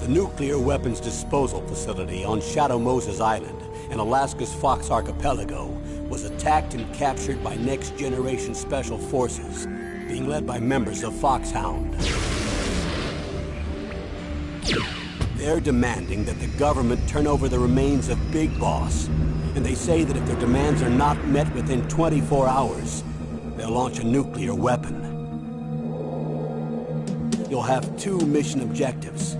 The nuclear weapons disposal facility on Shadow Moses Island in Alaska's Fox Archipelago was attacked and captured by next-generation special forces, being led by members of Foxhound. They're demanding that the government turn over the remains of Big Boss, and they say that if their demands are not met within 24 hours, they'll launch a nuclear weapon. You'll have two mission objectives.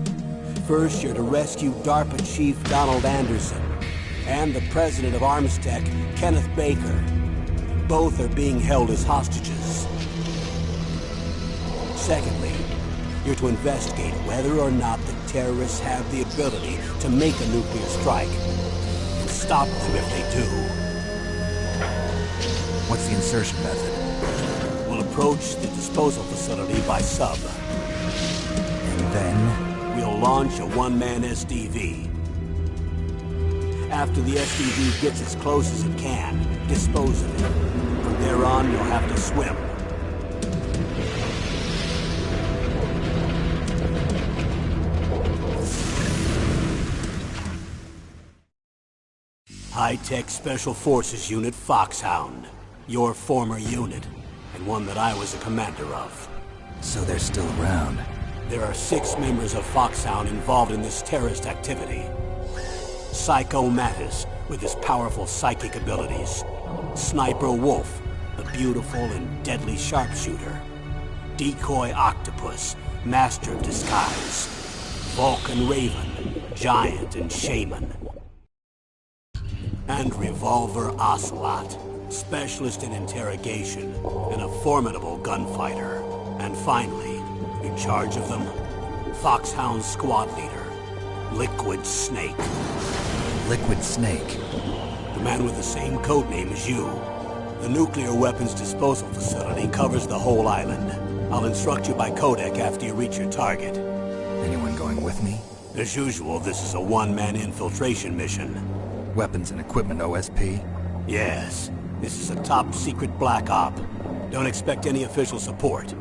First, you're to rescue DARPA Chief Donald Anderson and the president of Armstech, Kenneth Baker. Both are being held as hostages. Secondly, you're to investigate whether or not the terrorists have the ability to make a nuclear strike and stop them if they do. What's the insertion method? We'll approach the disposal facility by sub. And then? We'll launch a one-man SDV. After the SDV gets as close as it can, dispose of it. From there on, you'll have to swim. High-Tech Special Forces Unit Foxhound. Your former unit, and one that I was a commander of. So they're still around. There are 6 members of Foxhound involved in this terrorist activity. Psycho Mattis, with his powerful psychic abilities. Sniper Wolf, the beautiful and deadly sharpshooter. Decoy Octopus, master of disguise. Vulcan Raven, giant and shaman. And Revolver Ocelot, specialist in interrogation and a formidable gunfighter. And finally, in charge of them, Foxhound squad leader, Liquid Snake. Liquid Snake? The man with the same codename as you. The nuclear weapons disposal facility covers the whole island. I'll instruct you by codec after you reach your target. Anyone going with me? As usual, this is a one-man infiltration mission. Weapons and equipment OSP? Yes. This is a top-secret black op. Don't expect any official support.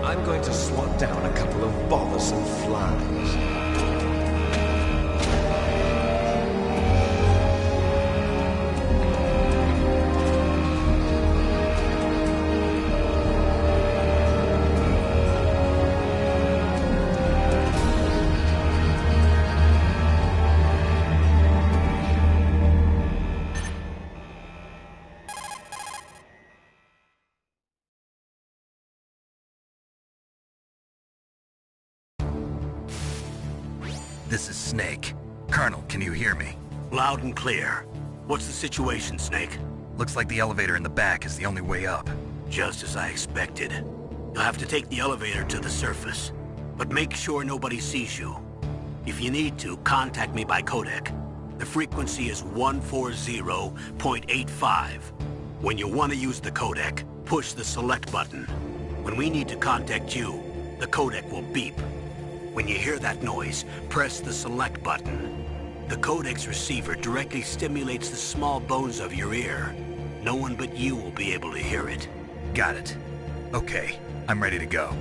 I'm going to swat down a couple of bothersome flies. This is Snake. Colonel, can you hear me? Loud and clear. What's the situation, Snake? Looks like the elevator in the back is the only way up. Just as I expected. You'll have to take the elevator to the surface. But make sure nobody sees you. If you need to, contact me by codec. The frequency is 140.85. When you want to use the codec, push the select button. When we need to contact you, the codec will beep. When you hear that noise, press the select button. The codex receiver directly stimulates the small bones of your ear. No one but you will be able to hear it. Got it. Okay, I'm ready to go.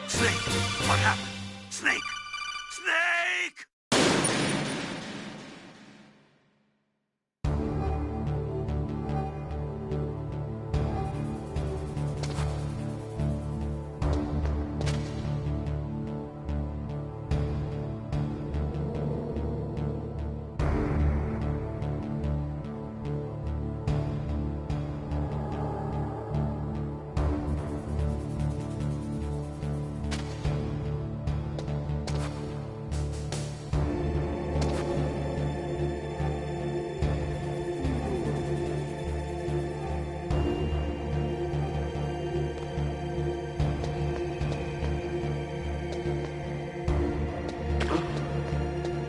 Snake! What happened? Snake! Snake!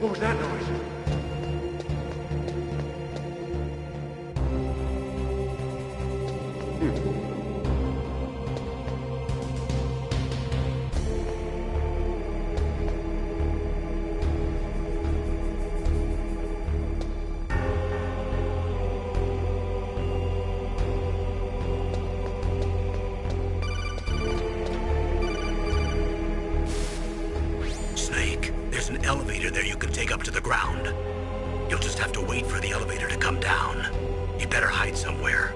What was that noise? Snake, there's an elevator there you can take up to the ground. You'll just have to wait for the elevator to come down. You better hide somewhere.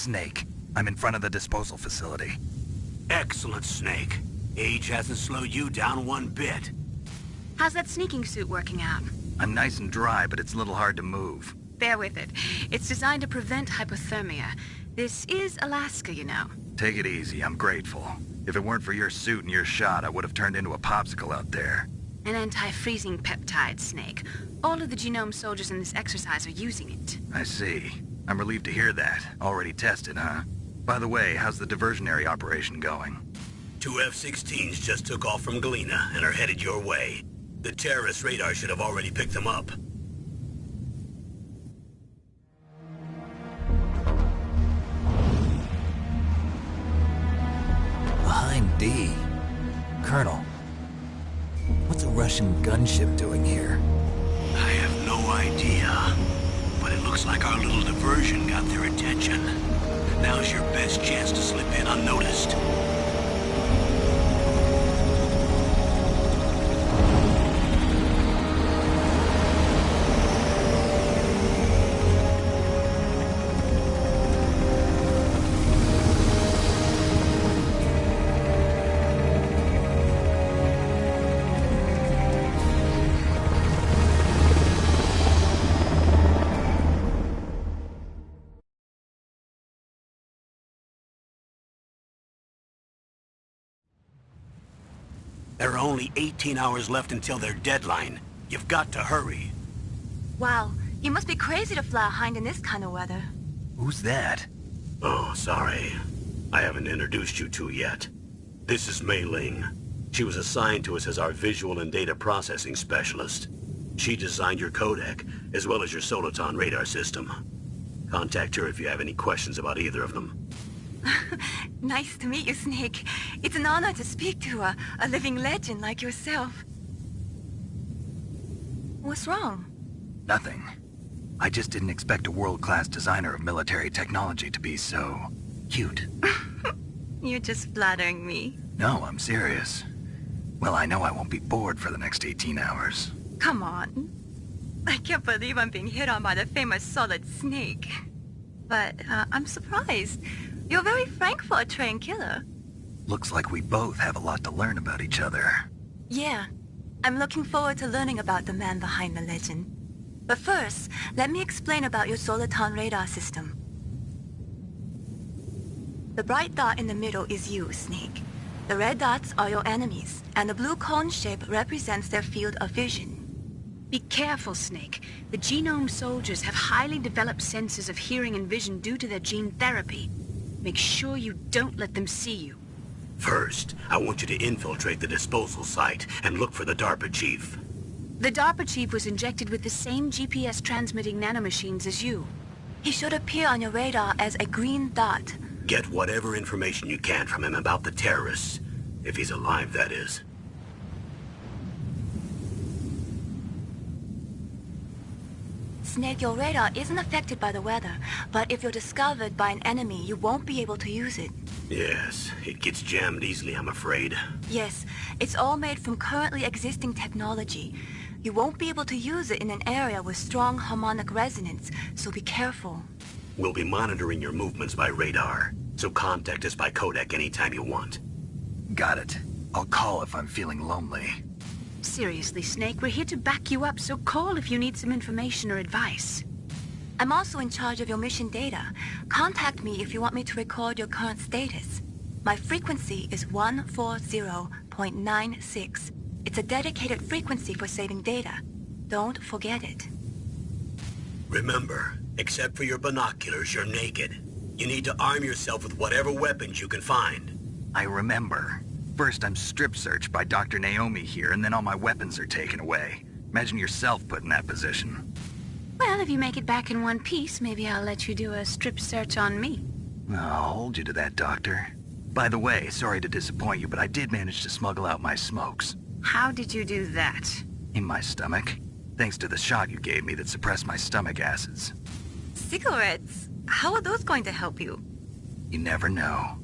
Snake. I'm in front of the disposal facility. Excellent, Snake. Age hasn't slowed you down one bit. How's that sneaking suit working out? I'm nice and dry, but it's a little hard to move. Bear with it. It's designed to prevent hypothermia. This is Alaska, you know. Take it easy, I'm grateful. If it weren't for your suit and your shot, I would have turned into a popsicle out there. An anti-freezing peptide, Snake. All of the genome soldiers in this exercise are using it. I see. I'm relieved to hear that. Already tested, huh? By the way, how's the diversionary operation going? 2 F-16s just took off from Galena and are headed your way. The terrorist radar should have already picked them up. Behind D. Colonel, what's a Russian gunship doing here? I have no idea, but it looks like our little diversion got their attention. Now's your best chance to slip in unnoticed. There are only 18 hours left until their deadline. You've got to hurry. Wow, you must be crazy to fly a hind in this kind of weather. Who's that? Oh, sorry. I haven't introduced you to yet. This is Mei Ling. She was assigned to us as our visual and data processing specialist. She designed your codec, as well as your Soliton radar system. Contact her if you have any questions about either of them. Nice to meet you, Snake. It's an honor to speak to a living legend like yourself. What's wrong? Nothing. I just didn't expect a world-class designer of military technology to be so cute. You're just flattering me. No, I'm serious. Well, I know I won't be bored for the next 18 hours. Come on. I can't believe I'm being hit on by the famous Solid Snake. But I'm surprised. You're very frank for a trained killer. Looks like we both have a lot to learn about each other. Yeah. I'm looking forward to learning about the man behind the legend. But first, let me explain about your Soliton radar system. The bright dot in the middle is you, Snake. The red dots are your enemies, and the blue cone shape represents their field of vision. Be careful, Snake. The genome soldiers have highly developed senses of hearing and vision due to their gene therapy. Make sure you don't let them see you. First, I want you to infiltrate the disposal site and look for the DARPA chief. The DARPA chief was injected with the same GPS-transmitting nanomachines as you. He should appear on your radar as a green dot. Get whatever information you can from him about the terrorists. If he's alive, that is. Snake, your radar isn't affected by the weather, but if you're discovered by an enemy, you won't be able to use it. Yes, it gets jammed easily, I'm afraid. Yes, it's all made from currently existing technology. You won't be able to use it in an area with strong harmonic resonance, so be careful. We'll be monitoring your movements by radar, so contact us by codec anytime you want. Got it. I'll call if I'm feeling lonely. Seriously, Snake, we're here to back you up, so call if you need some information or advice. I'm also in charge of your mission data. Contact me if you want me to record your current status. My frequency is 140.96. It's a dedicated frequency for saving data. Don't forget it. Remember, except for your binoculars, you're naked. You need to arm yourself with whatever weapons you can find. I remember. First, I'm strip searched by Dr. Naomi here, and then all my weapons are taken away. Imagine yourself put in that position. Well, if you make it back in one piece, maybe I'll let you do a strip search on me. I'll hold you to that, Doctor. By the way, sorry to disappoint you, but I did manage to smuggle out my smokes. How did you do that? In my stomach. Thanks to the shot you gave me that suppressed my stomach acids. Cigarettes? How are those going to help you? You never know.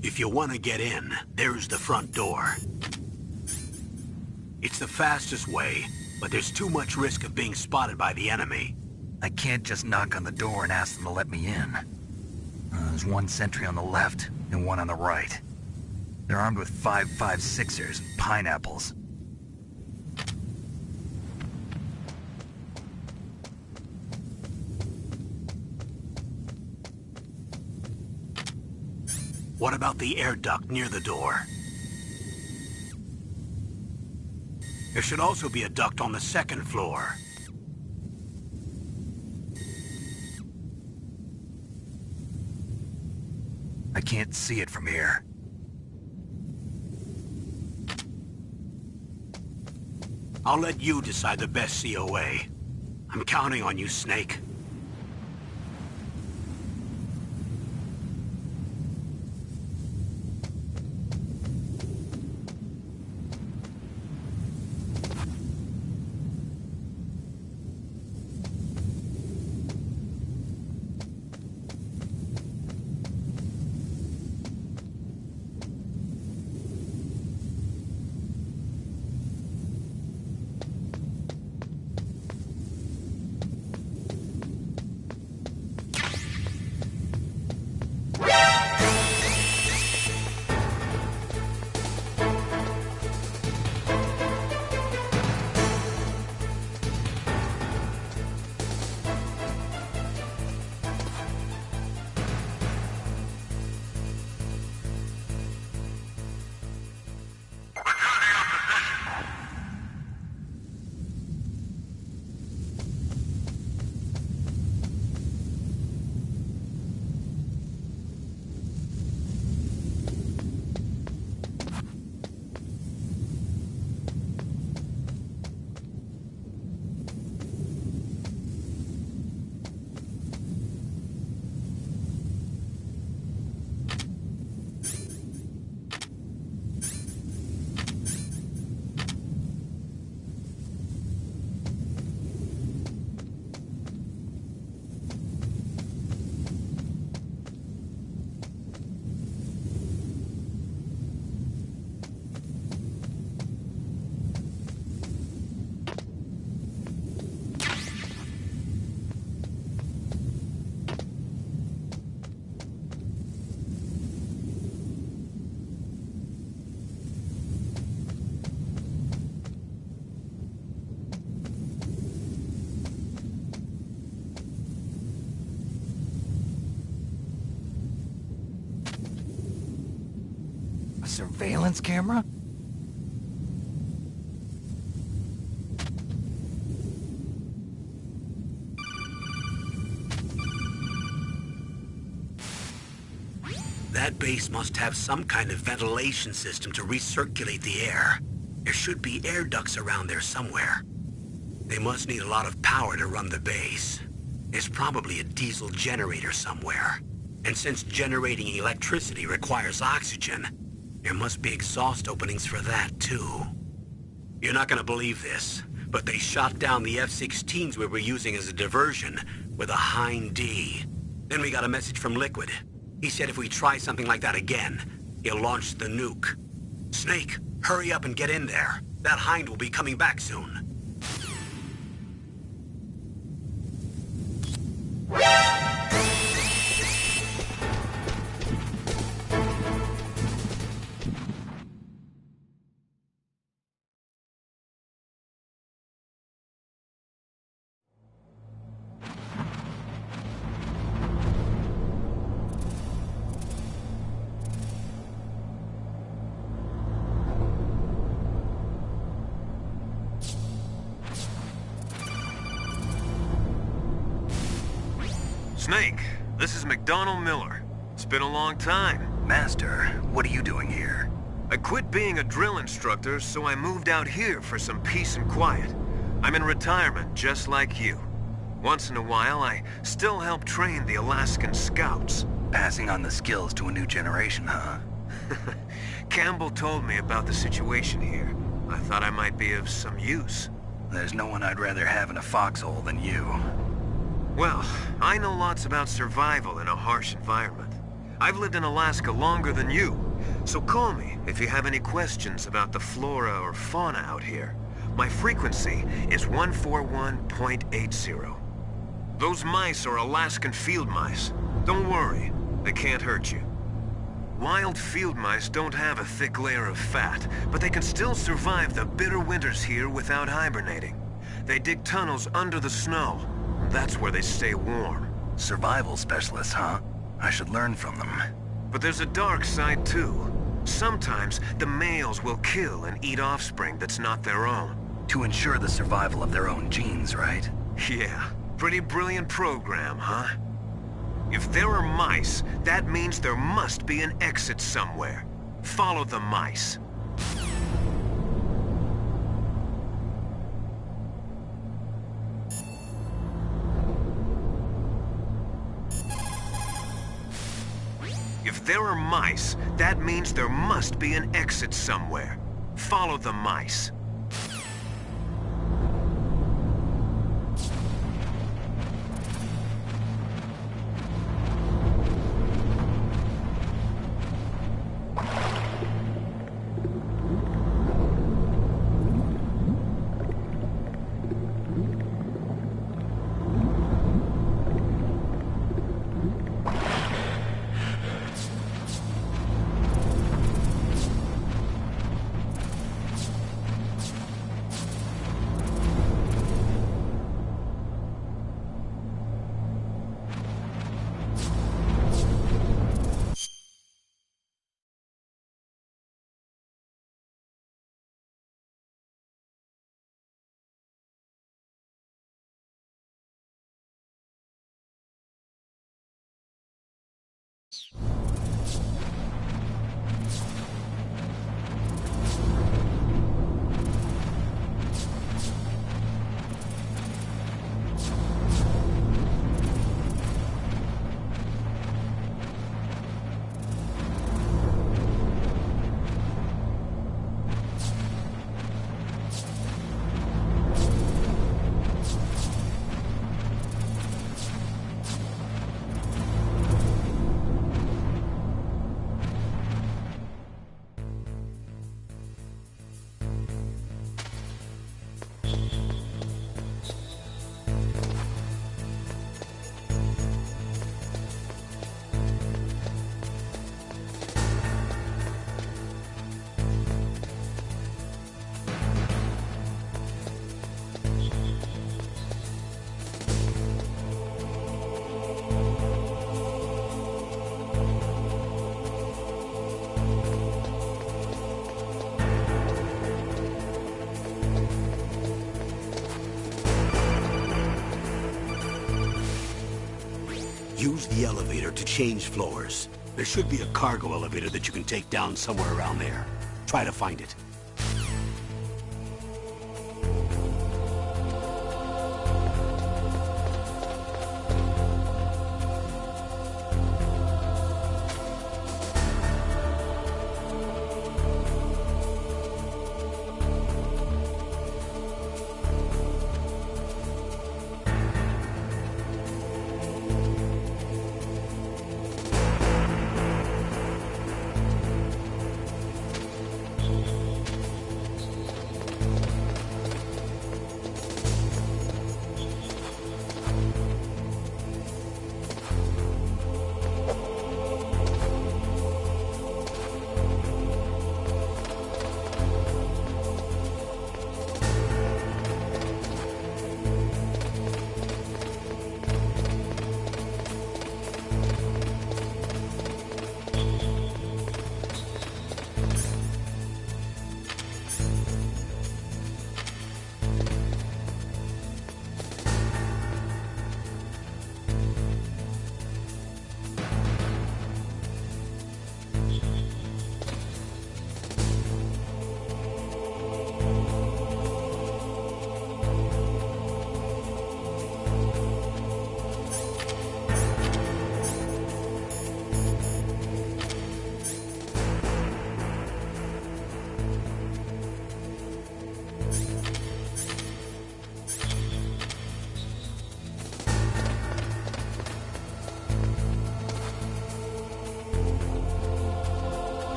If you want to get in, there's the front door. It's the fastest way, but there's too much risk of being spotted by the enemy. I can't just knock on the door and ask them to let me in. There's one sentry on the left and one on the right. They're armed with 5.56ers and pineapples. What about the air duct near the door? There should also be a duct on the second floor. I can't see it from here. I'll let you decide the best COA. I'm counting on you, Snake. Surveillance camera? That base must have some kind of ventilation system to recirculate the air. There should be air ducts around there somewhere. They must need a lot of power to run the base. There's probably a diesel generator somewhere. And since generating electricity requires oxygen, there must be exhaust openings for that, too. You're not gonna believe this, but they shot down the F-16s we were using as a diversion with a Hind D. Then we got a message from Liquid. He said if we try something like that again, he'll launch the nuke. Snake, hurry up and get in there. That Hind will be coming back soon. Snake, this is McDonald Miller. It's been a long time. Master, what are you doing here? I quit being a drill instructor, so I moved out here for some peace and quiet. I'm in retirement, just like you. Once in a while, I still help train the Alaskan Scouts. Passing on the skills to a new generation, huh? Campbell told me about the situation here. I thought I might be of some use. There's no one I'd rather have in a foxhole than you. Well, I know lots about survival in a harsh environment. I've lived in Alaska longer than you, So call me if you have any questions about the flora or fauna out here. My frequency is 141.80. Those mice are Alaskan field mice. Don't worry, they can't hurt you. Wild field mice don't have a thick layer of fat, but they can still survive the bitter winters here without hibernating. They dig tunnels under the snow. That's where they stay warm. Survival specialists, huh? I should learn from them. But there's a dark side too. Sometimes the males will kill and eat offspring that's not their own. To ensure the survival of their own genes, right? Yeah, pretty brilliant program, huh? If there are mice, that means there must be an exit somewhere. Follow the mice. If there are mice, that means there must be an exit somewhere. Follow the mice. Use the elevator to change floors. There should be a cargo elevator that you can take down somewhere around there. Try to find it. If there are mice, that means there must be an exit somewhere. Follow the mice. Use the elevator to change floors. There should be a cargo elevator that you can take down somewhere around there. Try to find it.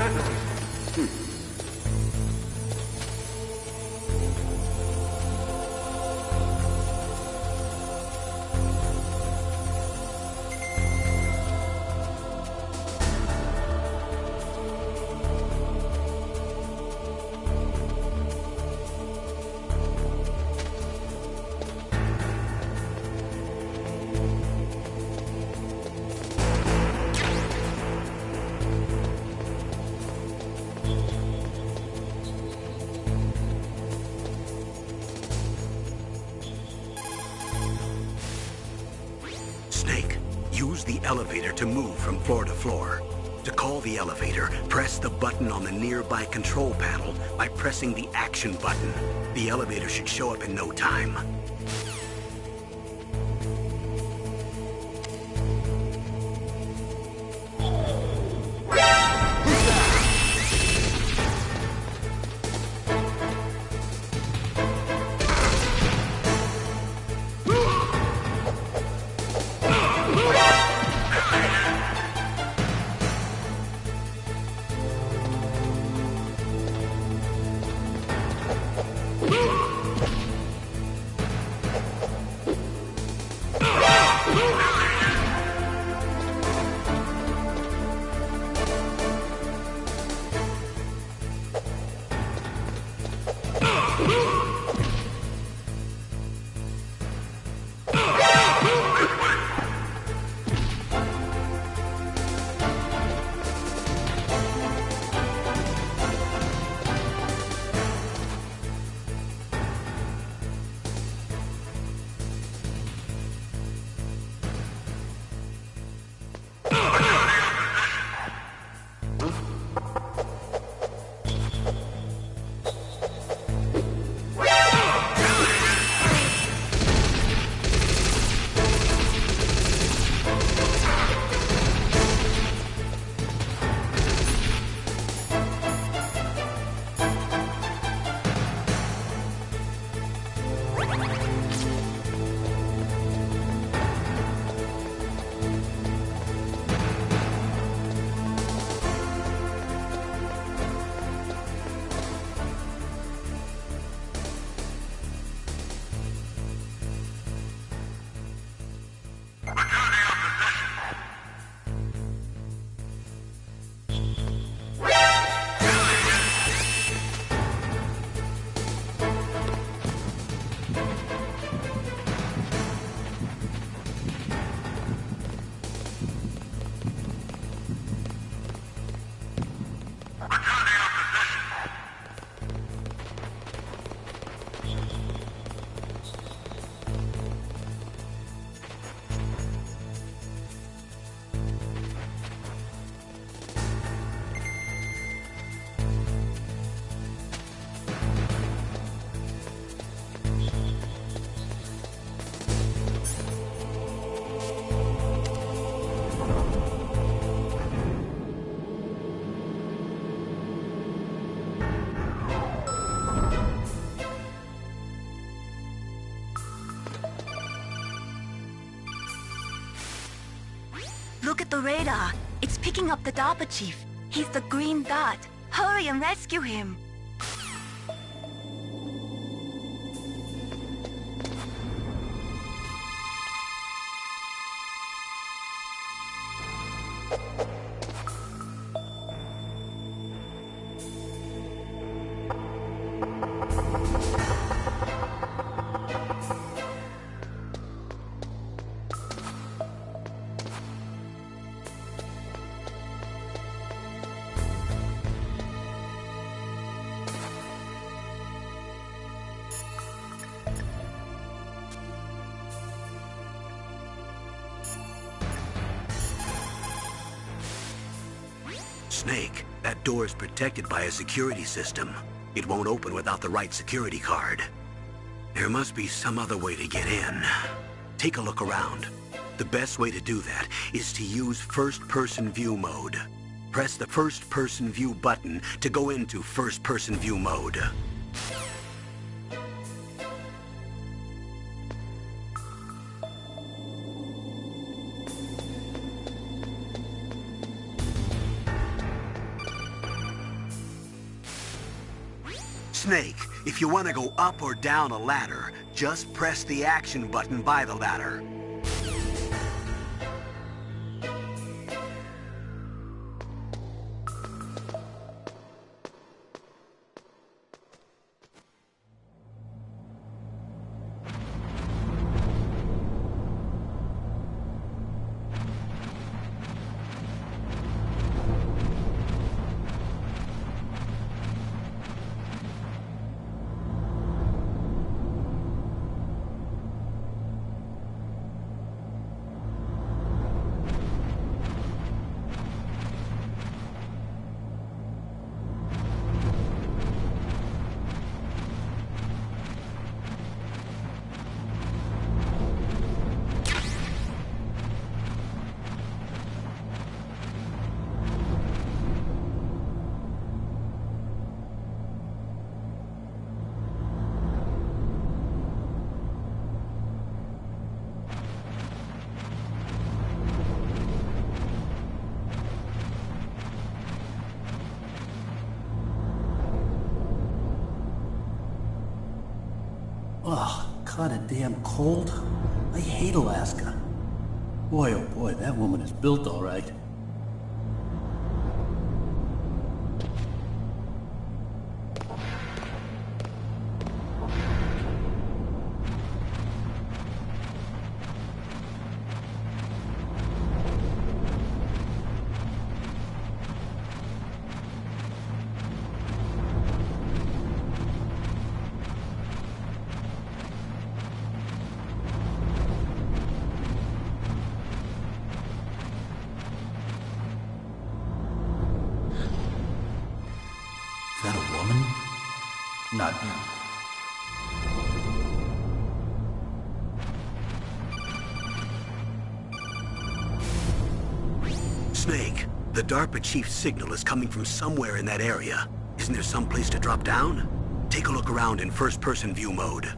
that noise? Snake, use the elevator to move from floor to floor. To call the elevator, press the button on the nearby control panel by pressing the action button. The elevator should show up in no time. Look at the radar. It's picking up the DARPA chief. He's the green dot. Hurry and rescue him. Snake, that door is protected by a security system. It won't open without the right security card. There must be some other way to get in. Take a look around. The best way to do that is to use first-person view mode. Press the first-person view button to go into first-person view mode. Snake, if you want to go up or down a ladder, just press the action button by the ladder. Ugh, kinda damn cold. I hate Alaska. Boy, oh boy, that woman is built all right. Is that a woman? Not you. Snake, the DARPA chief's signal is coming from somewhere in that area. Isn't there some place to drop down? Take a look around in first-person view mode.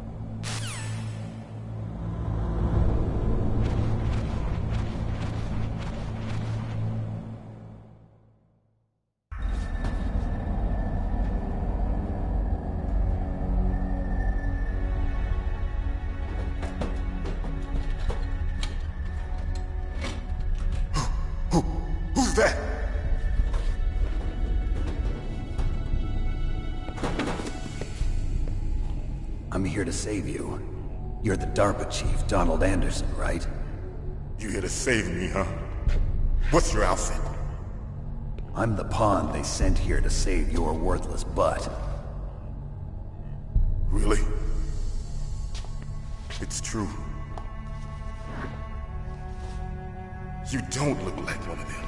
Who's that? I'm here to save you. You're the DARPA chief, Donald Anderson, right? You here to save me, huh? What's your outfit? I'm the pawn they sent here to save your worthless butt. Really? It's true. You don't look like one of them.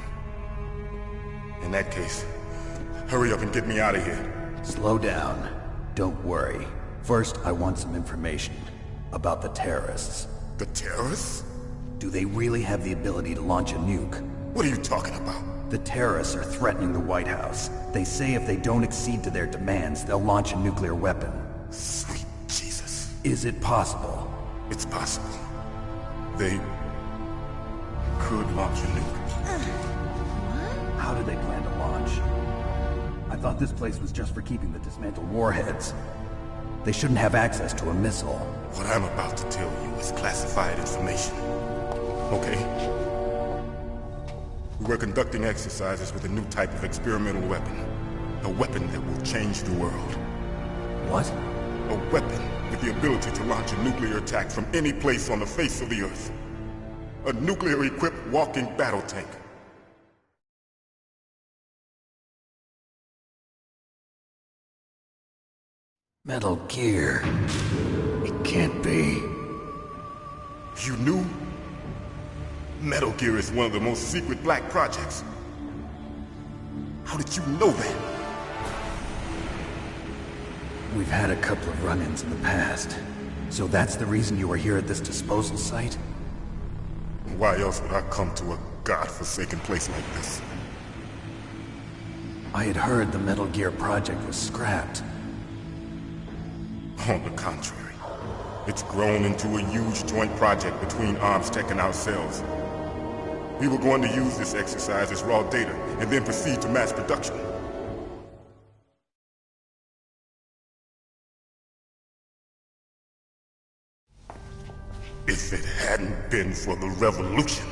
In that case, hurry up and get me out of here. Slow down. Don't worry. First, I want some information about the terrorists. The terrorists? Do they really have the ability to launch a nuke? What are you talking about? The terrorists are threatening the White House. They say if they don't accede to their demands, they'll launch a nuclear weapon. Sweet Jesus. Is it possible? It's possible. They could launch a nuke. How do they plan to launch? I thought this place was just for keeping the dismantled warheads. They shouldn't have access to a missile. What I'm about to tell you is classified information. Okay? We're conducting exercises with a new type of experimental weapon. A weapon that will change the world. What? A weapon with the ability to launch a nuclear attack from any place on the face of the Earth. A nuclear-equipped walking battle tank. Metal Gear. It can't be. You knew? Metal Gear is one of the most secret black projects. How did you know that? We've had a couple of run-ins in the past. So that's the reason you were here at this disposal site? Why else would I come to a godforsaken place like this? I had heard the Metal Gear project was scrapped. On the contrary, it's grown into a huge joint project between ArmsTech and ourselves. We were going to use this exercise as raw data and then proceed to mass production. If it hadn't been for the revolution.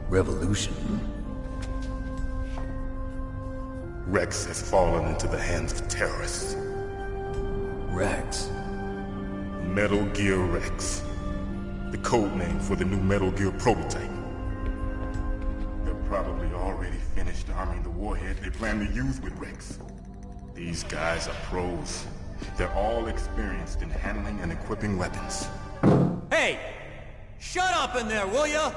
Revolution? Rex has fallen into the hands of terrorists. Rex? Metal Gear Rex. The code name for the new Metal Gear prototype. They're probably already finished arming the warhead they plan to use with Rex. These guys are pros. They're all experienced in handling and equipping weapons. Hey! Shut up in there, will ya?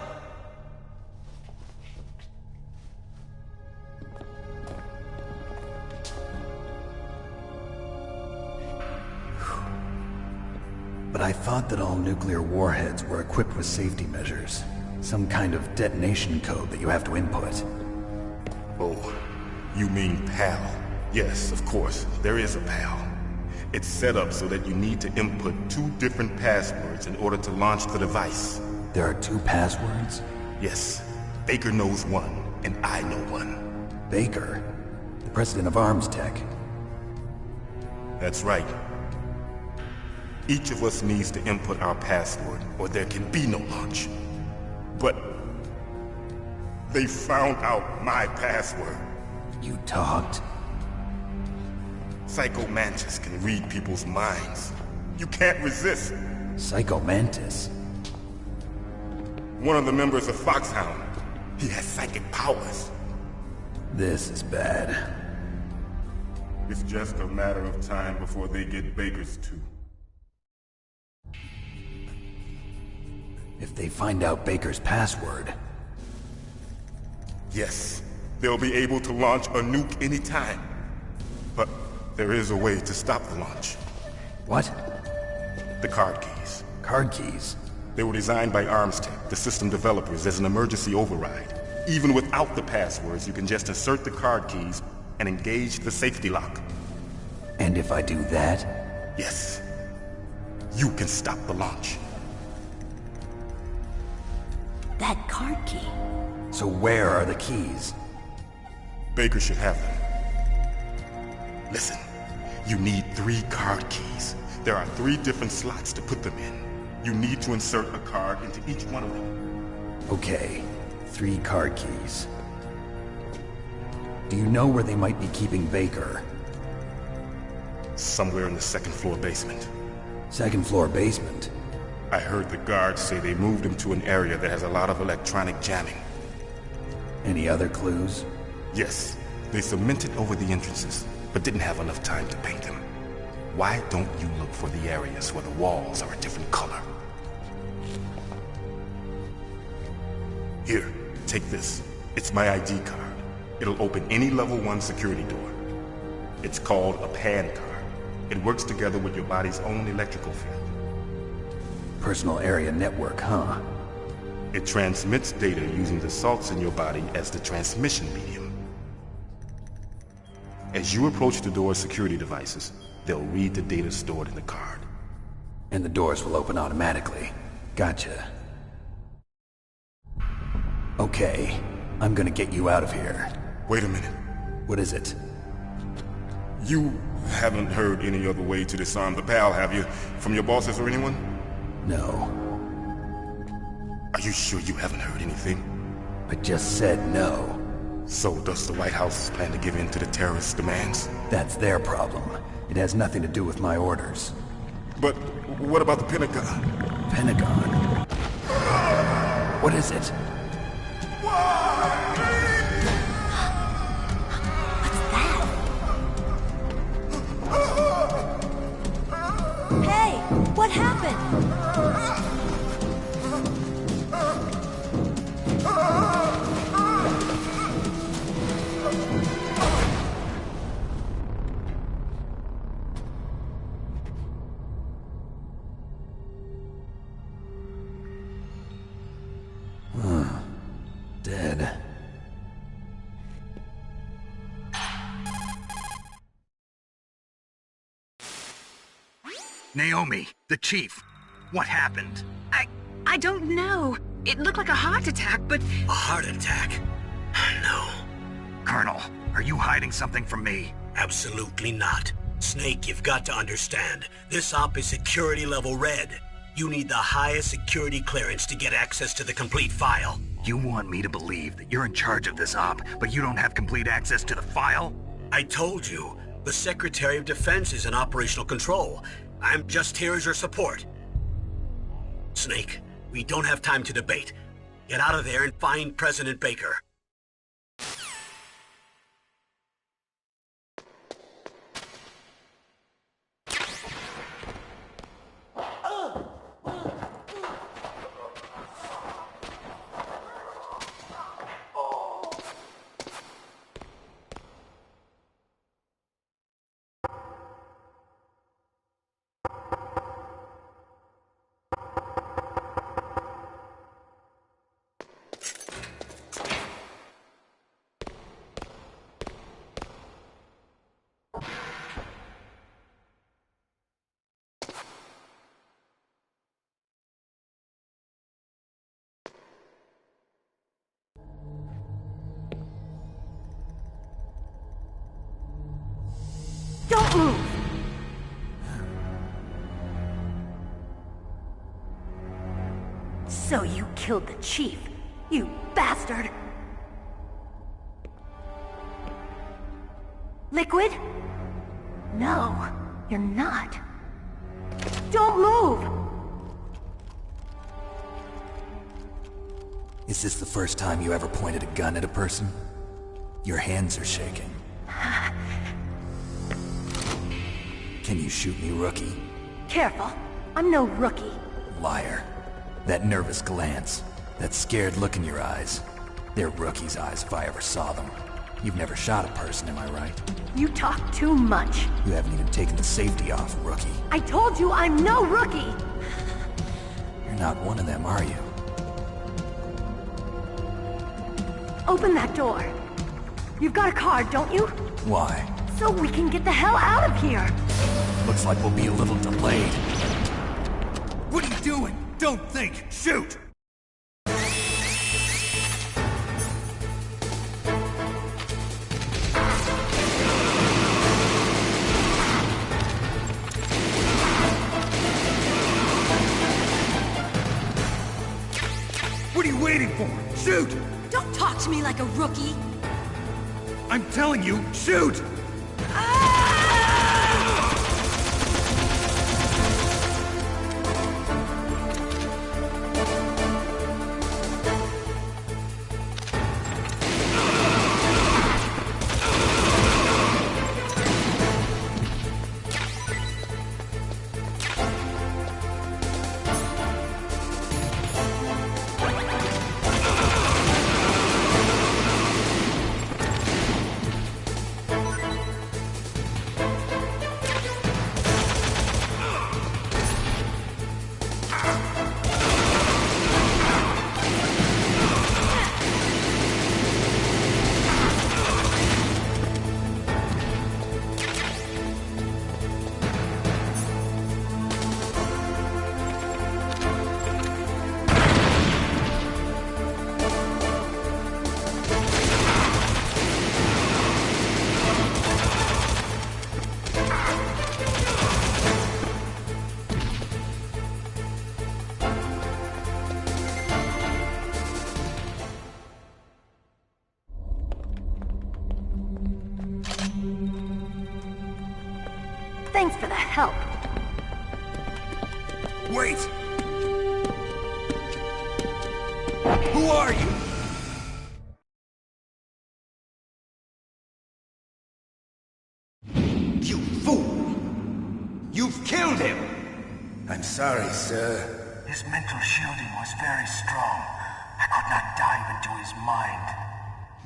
But I thought that all nuclear warheads were equipped with safety measures. Some kind of detonation code that you have to input. Oh, you mean PAL? Yes, of course, there is a PAL. It's set up so that you need to input 2 different passwords in order to launch the device. There are 2 passwords? Yes. Baker knows one, and I know one. Baker? The president of Arms Tech? That's right. Each of us needs to input our password, or there can be no launch. But they found out my password. You talked? Psycho Mantis can read people's minds. You can't resist. Psycho Mantis? One of the members of Foxhound. He has psychic powers. This is bad. It's just a matter of time before they get Baker's too. If they find out Baker's password... Yes, they'll be able to launch a nuke anytime. But there is a way to stop the launch. What? The card keys. Card keys? They were designed by Arms Tech, the system developers, as an emergency override. Even without the passwords, you can just insert the card keys and engage the safety lock. And if I do that? Yes. You can stop the launch. That card key. So where are the keys? Baker should have them. Listen, you need 3 card keys. There are 3 different slots to put them in. You need to insert a card into each one of them. Okay, 3 card keys. Do you know where they might be keeping Baker? Somewhere in the 2nd floor basement. 2nd floor basement? I heard the guards say they moved him to an area that has a lot of electronic jamming. Any other clues? Yes. They cemented over the entrances, but didn't have enough time to paint them. Why don't you look for the areas where the walls are a different color? Here, take this. It's my ID card. It'll open any level 1 security door. It's called a PAN card. It works together with your body's own electrical field. Personal area network, huh? It transmits data using the salts in your body as the transmission medium. As you approach the door's security devices, they'll read the data stored in the card. And the doors will open automatically. Gotcha. Okay, I'm gonna get you out of here. Wait a minute. What is it? You haven't heard any other way to disarm the PAL, have you? From your bosses or anyone? No. Are you sure you haven't heard anything? I just said no. So does the White House plan to give in to the terrorists' demands? That's their problem. It has nothing to do with my orders. But what about the Pentagon? Pentagon? What is it? Hey, what happened? Dead. Naomi, the chief. What happened? I don't know. It looked like a heart attack, but... A heart attack? No. Colonel, are you hiding something from me? Absolutely not. Snake, you've got to understand. This op is security level red. You need the highest security clearance to get access to the complete file. You want me to believe that you're in charge of this op, but you don't have complete access to the file? I told you, the Secretary of Defense is in operational control. I'm just here as your support. Snake, we don't have time to debate. Get out of there and find President Baker. Don't move! So you killed the chief, you bastard! Liquid? No, you're not. Don't move! Is this the first time you ever pointed a gun at a person? Your hands are shaking. Can you shoot me, rookie? Careful, I'm no rookie. Liar. That nervous glance, that scared look in your eyes. They're rookie's eyes if I ever saw them. You've never shot a person, am I right? You talk too much. You haven't even taken the safety off, rookie. I told you I'm no rookie! You're not one of them, are you? Open that door. You've got a card, don't you? Why? So we can get the hell out of here! Looks like we'll be a little delayed. What are you doing? Don't think! Shoot! What are you waiting for? Shoot! Don't talk to me like a rookie! I'm telling you, shoot! Thanks for the help. Wait! Who are you? You fool! You've killed him! I'm sorry, sir. His mental shielding was very strong. I could not dive into his mind.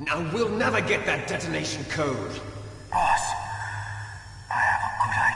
Now we'll never get that detonation code. Boss, I have a good idea.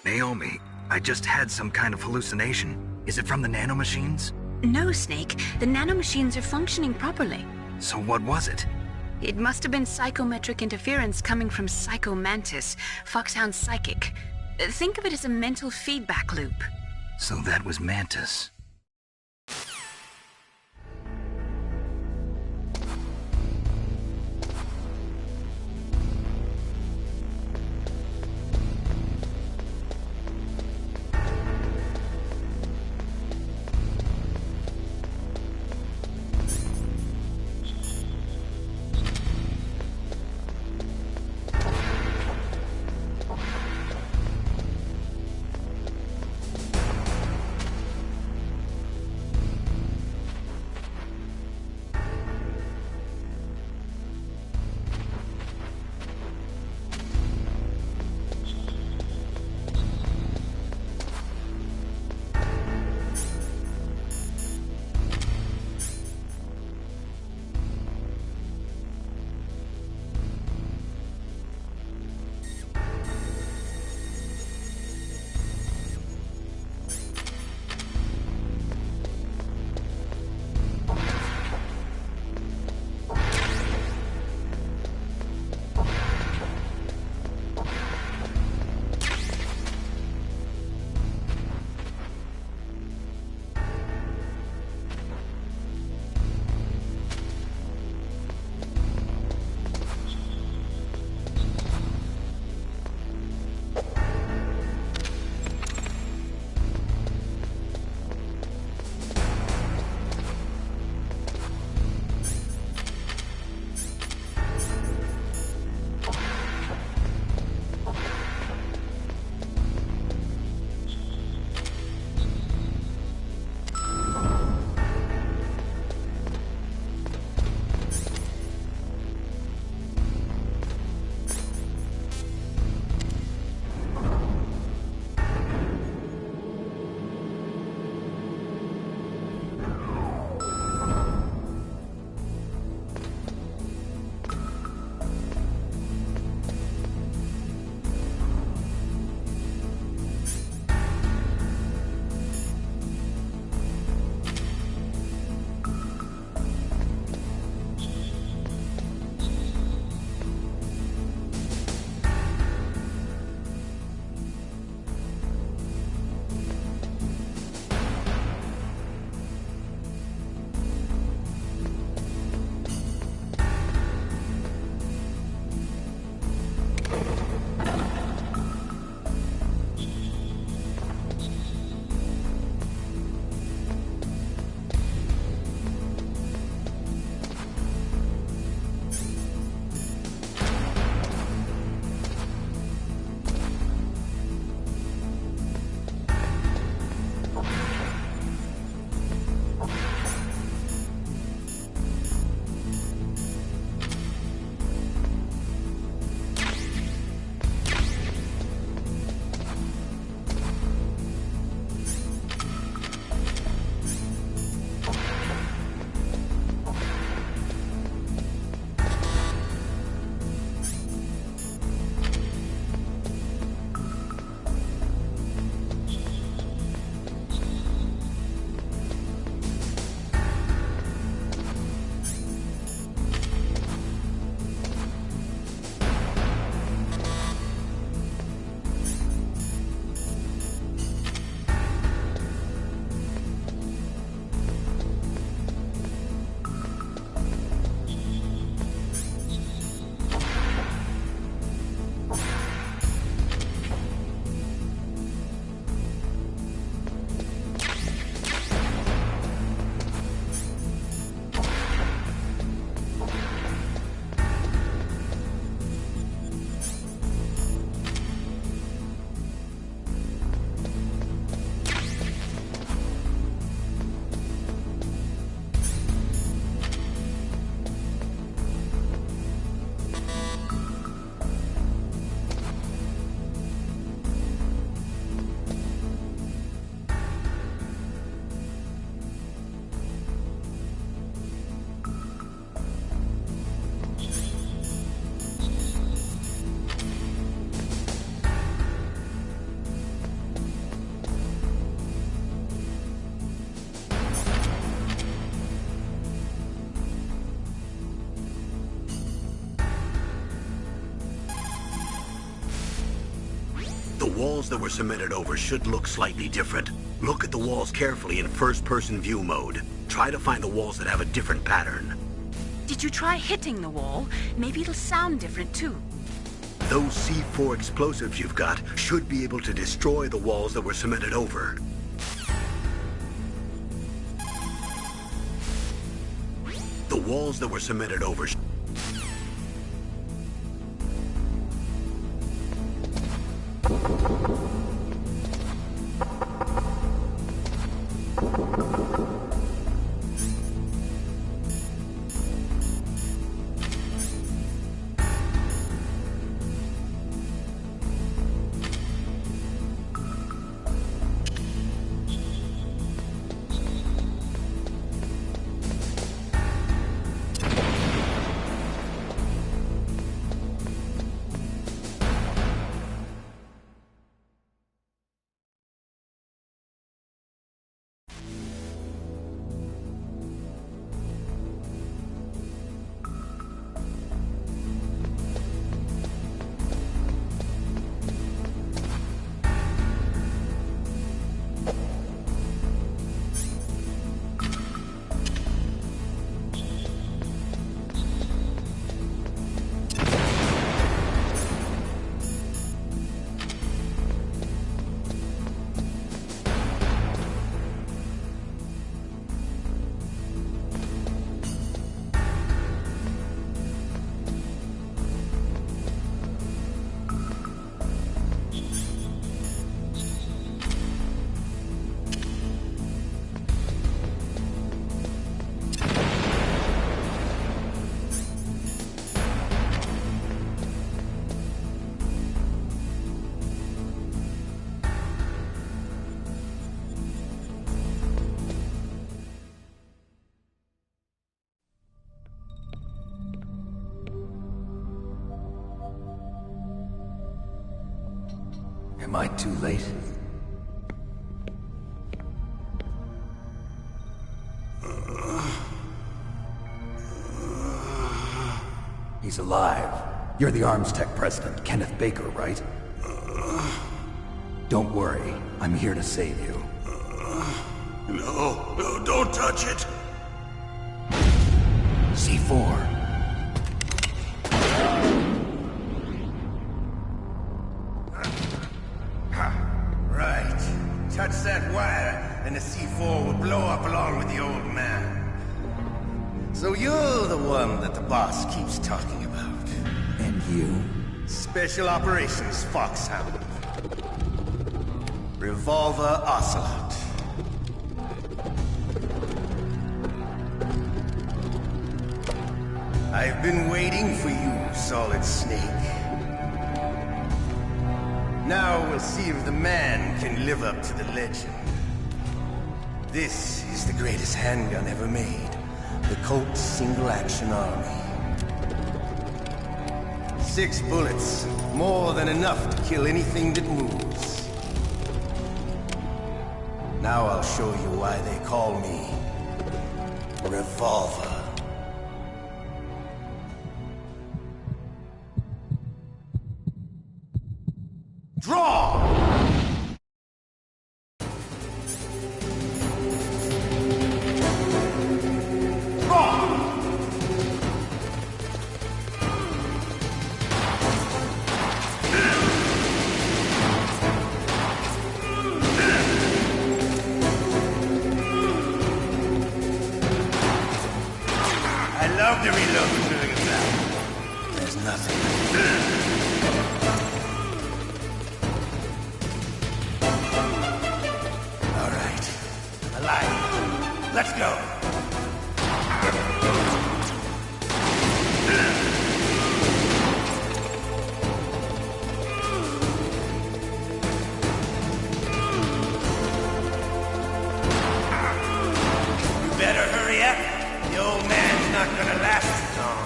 Naomi, I just had some kind of hallucination. Is it from the nanomachines? No, Snake. The nanomachines are functioning properly. So what was it? It must have been psychometric interference coming from Psycho Mantis, Foxhound's psychic. Think of it as a mental feedback loop. So that was Mantis. walls that were cemented over should look slightly different. Look at the walls carefully in first-person view mode. Try to find the walls that have a different pattern. Did you try hitting the wall? Maybe it'll sound different too. Those C4 explosives you've got should be able to destroy the walls that were cemented over. The walls that were cemented over... Am I too late? He's alive. You're the Arms Tech president, Kenneth Baker, right? Don't worry. I'm here to save you. No, don't touch it! C4. Touch that wire, and the C4 will blow up along with the old man. So you're the one that the boss keeps talking about. And you? Special Operations Foxhound. Revolver Ocelot. I've been waiting for you, Solid Snake. Now we'll see if the man can live up to the legend. This is the greatest handgun ever made. The Colt Single Action Army. 6 bullets, more than enough to kill anything that moves. Now I'll show you why they call me Revolver. Draw! I love to reload through the sound. There's nothing. Let's go! You better hurry up. The old man's not gonna last too long.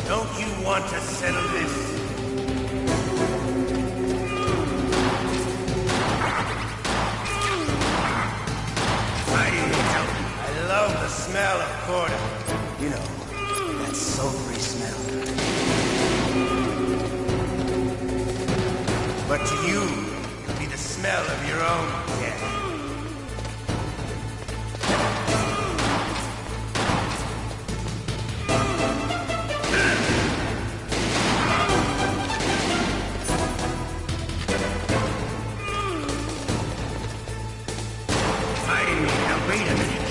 Don't you want to settle this? That sulfury smell. But to you, it'll be the smell of your own death. Fighting me. Now wait a minute.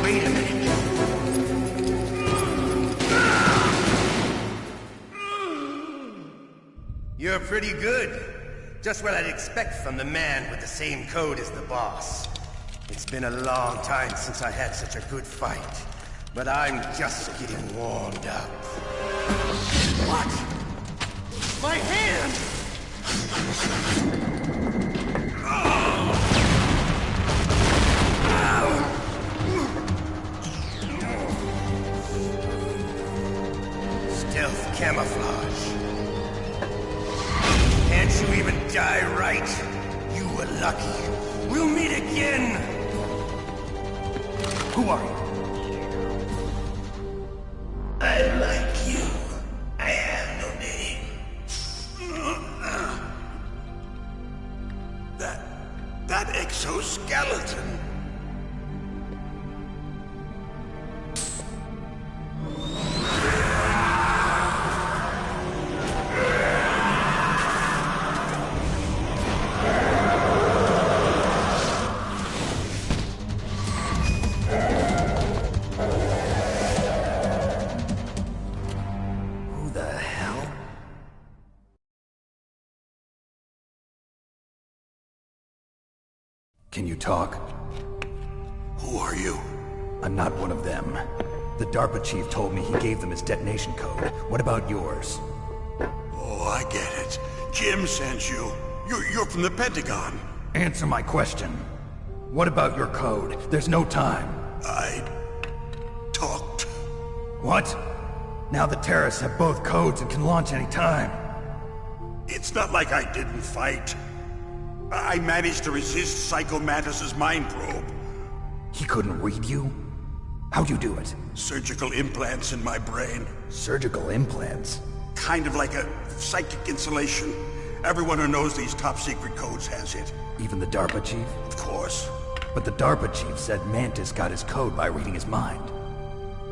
Wait a minute. You're pretty good. Just what I'd expect from the man with the same code as the boss. It's been a long time since I had such a good fight, but I'm just getting warmed up. What? My hand! Stealth camouflage. Can't you even die right? You were lucky. We'll meet again! Who are you? I'm like you. I have no name. That exoskeleton. Who the hell? Can you talk? Who are you? I'm not one of them. The DARPA chief told me he gave them his detonation code. What about yours? Oh, I get it. Jim sent you. You're from the Pentagon. Answer my question. What about your code? There's no time. I talked. What? Now the terrorists have both codes and can launch any time. It's not like I didn't fight. I managed to resist Psycho Mantis's mind probe. He couldn't read you? How'd you do it? Surgical implants in my brain. Surgical implants? Kind of like a psychic insulation. Everyone who knows these top secret codes has it. Even the DARPA chief? Of course. But the DARPA chief said Mantis got his code by reading his mind.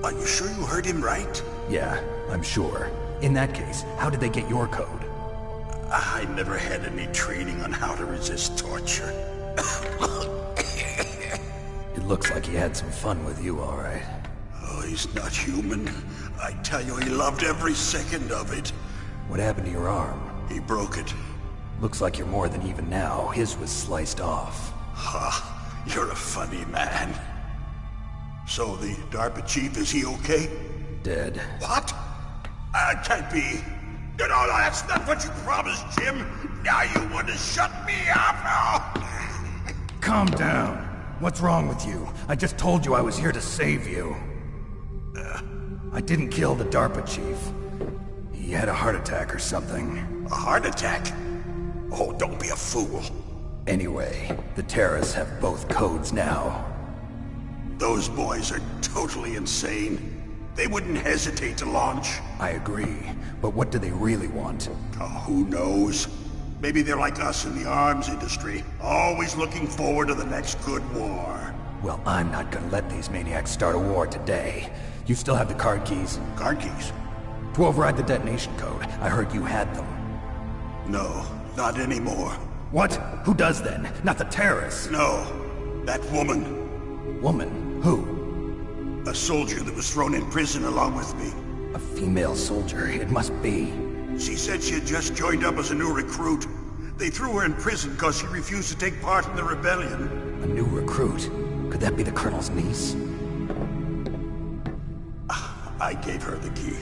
Are you sure you heard him right? Yeah, I'm sure. In that case, how did they get your code? I never had any training on how to resist torture. It looks like he had some fun with you, all right. Oh, he's not human. I tell you, he loved every second of it. What happened to your arm? He broke it. Looks like you're more than even now. His was sliced off. Ha, you're a funny man. So the DARPA chief, is he okay? Dead. What? Can't be. No, that's not what you promised, Jim. Now you want to shut me up? Calm down. What's wrong with you? I just told you I was here to save you. I didn't kill the DARPA chief. He had a heart attack or something. A heart attack? Oh, don't be a fool. Anyway, the terrorists have both codes now. Those boys are totally insane. They wouldn't hesitate to launch. I agree, but what do they really want? Oh, who knows? Maybe they're like us in the arms industry, always looking forward to the next good war. Well, I'm not gonna let these maniacs start a war today. You still have the card keys? Card keys? To override the detonation code. I heard you had them. No, not anymore. What? Who does then? Not the terrorists? No, that woman. Woman? Who? A soldier that was thrown in prison along with me. A female soldier, it must be. She said she had just joined up as a new recruit. They threw her in prison because she refused to take part in the rebellion. A new recruit? Could that be the Colonel's niece? I gave her the key.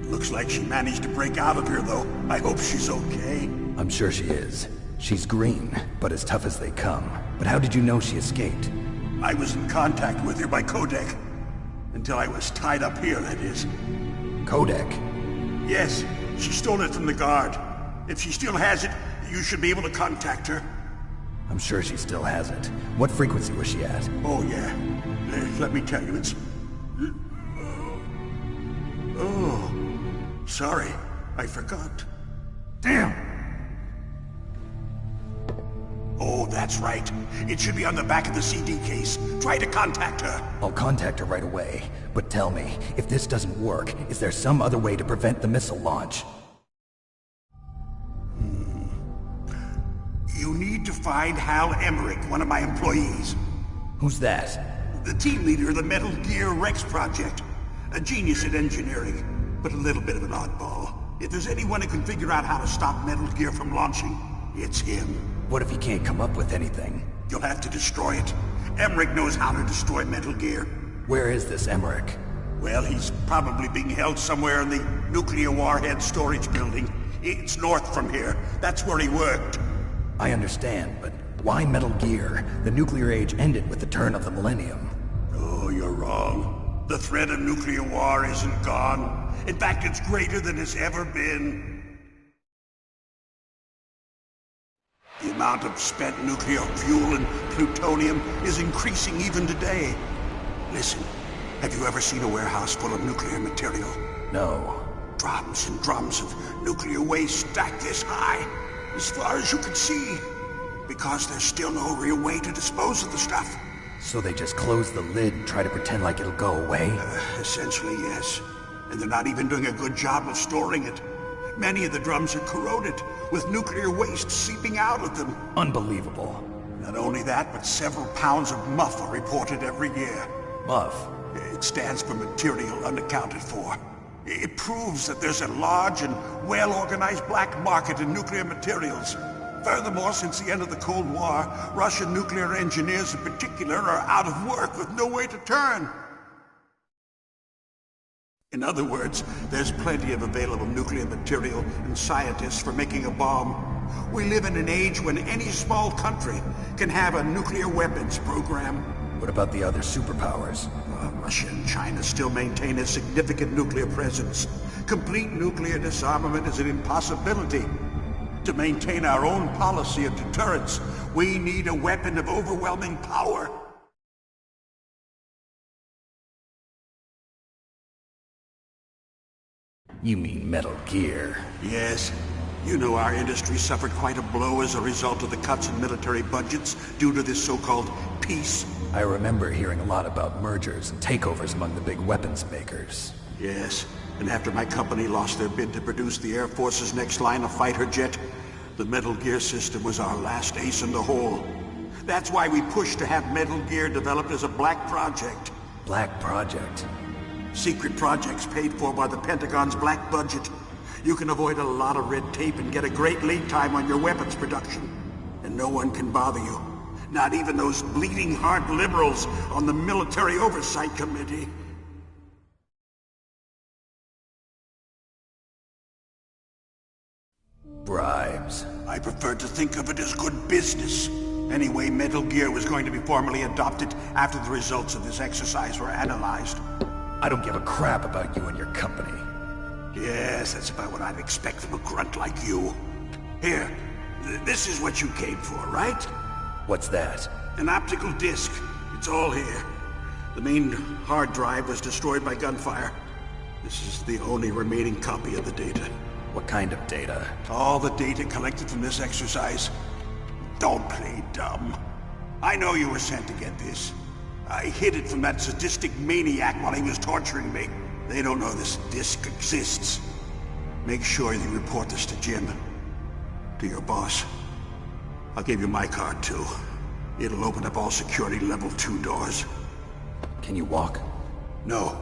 Looks like she managed to break out of here, though. I hope she's okay. I'm sure she is. She's green, but as tough as they come. But how did you know she escaped? I was in contact with her by codec. Until I was tied up here, that is. Codec? Yes, she stole it from the guard. If she still has it, you should be able to contact her. I'm sure she still has it. What frequency was she at? Oh, yeah. Let me tell you, it's... Oh, sorry. I forgot. Damn! Oh, that's right. It should be on the back of the CD case. Try to contact her. I'll contact her right away. But tell me, if this doesn't work, is there some other way to prevent the missile launch? You need to find Hal Emmerich, one of my employees. Who's that? The team leader of the Metal Gear Rex project. A genius at engineering, but a little bit of an oddball. If there's anyone who can figure out how to stop Metal Gear from launching, it's him. What if he can't come up with anything? You'll have to destroy it. Emmerich knows how to destroy Metal Gear. Where is this Emmerich? Well, he's probably being held somewhere in the nuclear warhead storage building. It's north from here. That's where he worked. I understand, but why Metal Gear? The nuclear age ended with the turn of the millennium. Oh, you're wrong. The threat of nuclear war isn't gone. In fact, it's greater than it's ever been. The amount of spent nuclear fuel and plutonium is increasing even today. Listen, have you ever seen a warehouse full of nuclear material? No. Drums and drums of nuclear waste stacked this high, as far as you can see, because there's still no real way to dispose of the stuff. So they just close the lid and try to pretend like it'll go away? Essentially, yes. And they're not even doing a good job of storing it. Many of the drums are corroded, with nuclear waste seeping out of them. Unbelievable. Not only that, but several pounds of MUF are reported every year. MUF? It stands for material unaccounted for. It proves that there's a large and well-organized black market in nuclear materials. Furthermore, since the end of the Cold War, Russian nuclear engineers in particular are out of work with no way to turn. In other words, there's plenty of available nuclear material and scientists for making a bomb. We live in an age when any small country can have a nuclear weapons program. What about the other superpowers? Russia and China still maintain a significant nuclear presence. Complete nuclear disarmament is an impossibility. To maintain our own policy of deterrence, we need a weapon of overwhelming power. You mean Metal Gear? Yes. You know our industry suffered quite a blow as a result of the cuts in military budgets due to this so-called peace. I remember hearing a lot about mergers and takeovers among the big weapons makers. Yes, and after my company lost their bid to produce the Air Force's next line of fighter jet, the Metal Gear system was our last ace in the hole. That's why we pushed to have Metal Gear developed as a black project. Black project? Secret projects paid for by the Pentagon's black budget. You can avoid a lot of red tape and get a great lead time on your weapons production. And no one can bother you. Not even those bleeding heart liberals on the Military Oversight Committee. Bribes. I prefer to think of it as good business. Anyway, Metal Gear was going to be formally adopted after the results of this exercise were analyzed. I don't give a crap about you and your company. Yes, that's about what I'd expect from a grunt like you. Here, this is what you came for, right? What's that? An optical disc. It's all here. The main hard drive was destroyed by gunfire. This is the only remaining copy of the data. What kind of data? All the data collected from this exercise. Don't play dumb. I know you were sent to get this. I hid it from that sadistic maniac while he was torturing me. They don't know this disc exists. Make sure you report this to Jim. To your boss. I'll give you my card, too. It'll open up all security level 2 doors. Can you walk? No.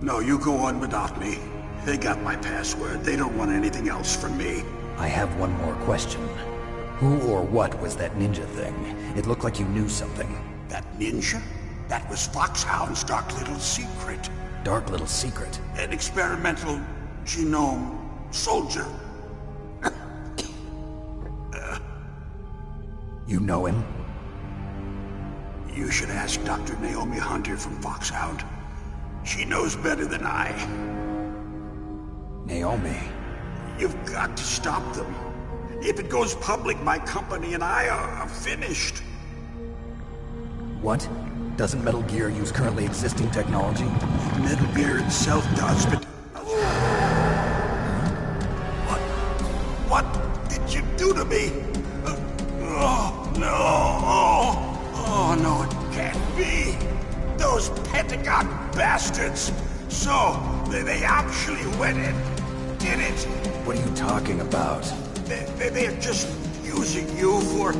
No, you go on without me. They got my password. They don't want anything else from me. I have one more question. Who or what was that ninja thing? It looked like you knew something. That ninja? That was Foxhound's dark little secret. dark little secret. An experimental genome soldier. You know him? You should ask Dr. Naomi Hunter from Foxhound. She knows better than I. Naomi? You've got to stop them. If it goes public, my company and I are finished. What? Doesn't Metal Gear use currently existing technology? Metal Gear itself does, but... What did you do to me? Oh, no. Oh, no, it can't be. Those Pentagon bastards. So, they actually went and did it. What are you talking about? They're just using you for...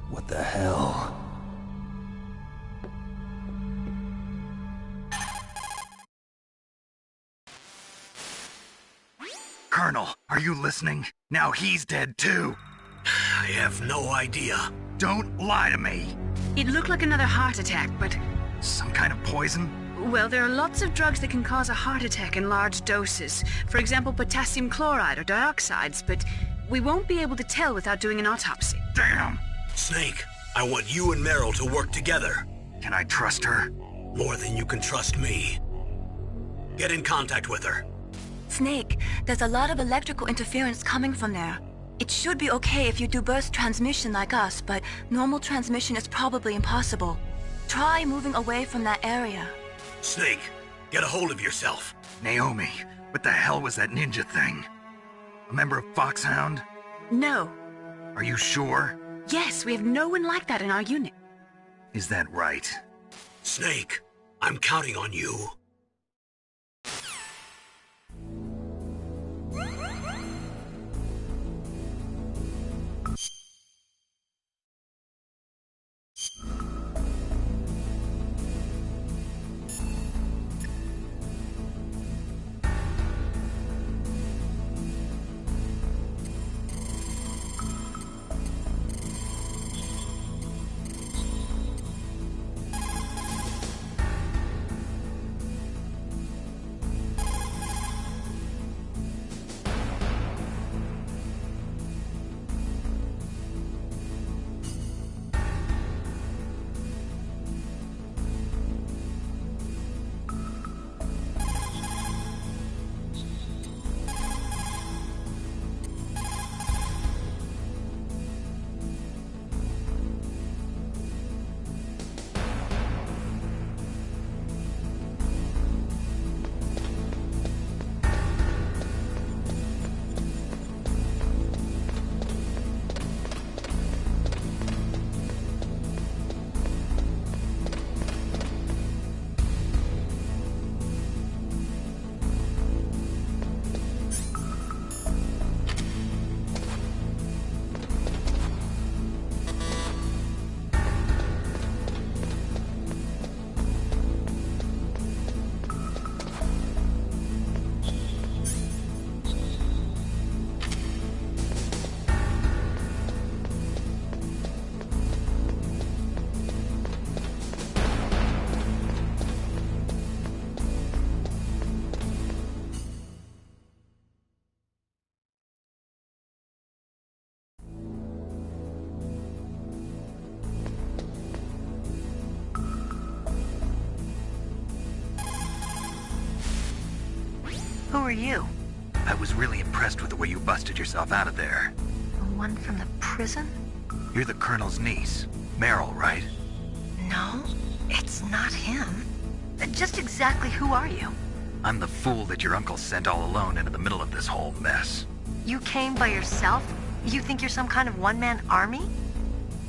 What the hell? Colonel, are you listening? Now he's dead too. I have no idea. Don't lie to me. It looked like another heart attack, but... Some kind of poison? Well, there are lots of drugs that can cause a heart attack in large doses. For example, potassium chloride or dioxides, but we won't be able to tell without doing an autopsy. Damn! Snake, I want you and Meryl to work together. Can I trust her? More than you can trust me. Get in contact with her. Snake, there's a lot of electrical interference coming from there. It should be okay if you do burst transmission like us, but normal transmission is probably impossible. Try moving away from that area. Snake, get a hold of yourself. Naomi, what the hell was that ninja thing? A member of Foxhound? No. Are you sure? Yes, we have no one like that in our unit. Is that right? Snake, I'm counting on you. Who are you? I was really impressed with the way you busted yourself out of there. The one from the prison? You're the Colonel's niece, Meryl, right? No, it's not him. Just exactly who are you? I'm the fool that your uncle sent all alone into the middle of this whole mess. You came by yourself? You think you're some kind of one-man army?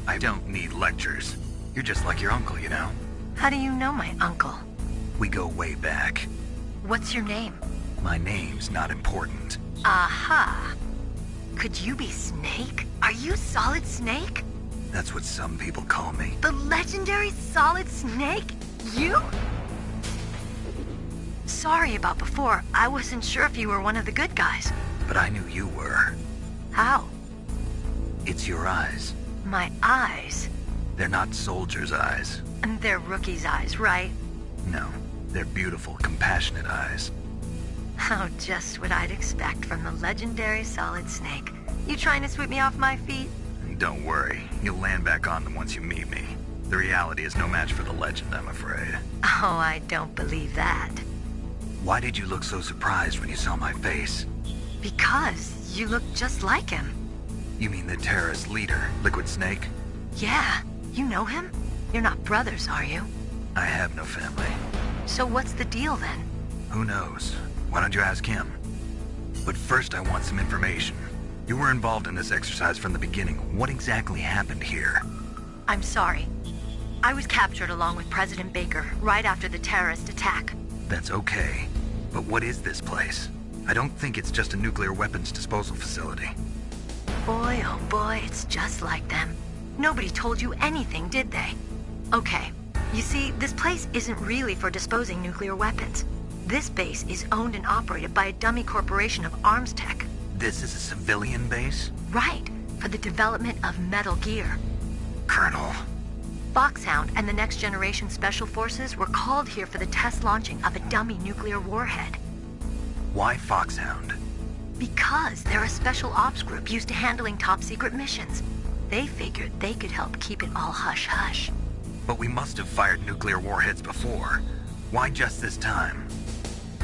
I don't need lectures. You're just like your uncle, you know? How do you know my uncle? We go way back. What's your name? My name's not important. Aha! Could you be Snake? Are you Solid Snake? That's what some people call me. The legendary Solid Snake? You? So sorry about before. I wasn't sure if you were one of the good guys. But I knew you were. How? It's your eyes. My eyes? They're not soldiers' eyes. And they're rookies' eyes, right? No, they're beautiful, compassionate eyes. Oh, just what I'd expect from the legendary Solid Snake. You trying to sweep me off my feet? Don't worry, you'll land back on them once you meet me. The reality is no match for the legend, I'm afraid. Oh, I don't believe that. Why did you look so surprised when you saw my face? Because you look just like him. You mean the terrorist leader, Liquid Snake? Yeah, you know him? You're not brothers, are you? I have no family. So what's the deal then? Who knows? Why don't you ask him? But first I want some information. You were involved in this exercise from the beginning. What exactly happened here? I'm sorry. I was captured along with President Baker right after the terrorist attack. That's okay. But what is this place? I don't think it's just a nuclear weapons disposal facility. Boy, oh boy, it's just like them. Nobody told you anything, did they? Okay, you see, this place isn't really for disposing nuclear weapons. This base is owned and operated by a dummy corporation of arms tech. This is a civilian base? Right, for the development of Metal Gear. Colonel. Foxhound and the Next Generation Special Forces were called here for the test launching of a dummy nuclear warhead. Why Foxhound? Because they're a special ops group used to handling top-secret missions. They figured they could help keep it all hush-hush. But we must have fired nuclear warheads before. Why just this time?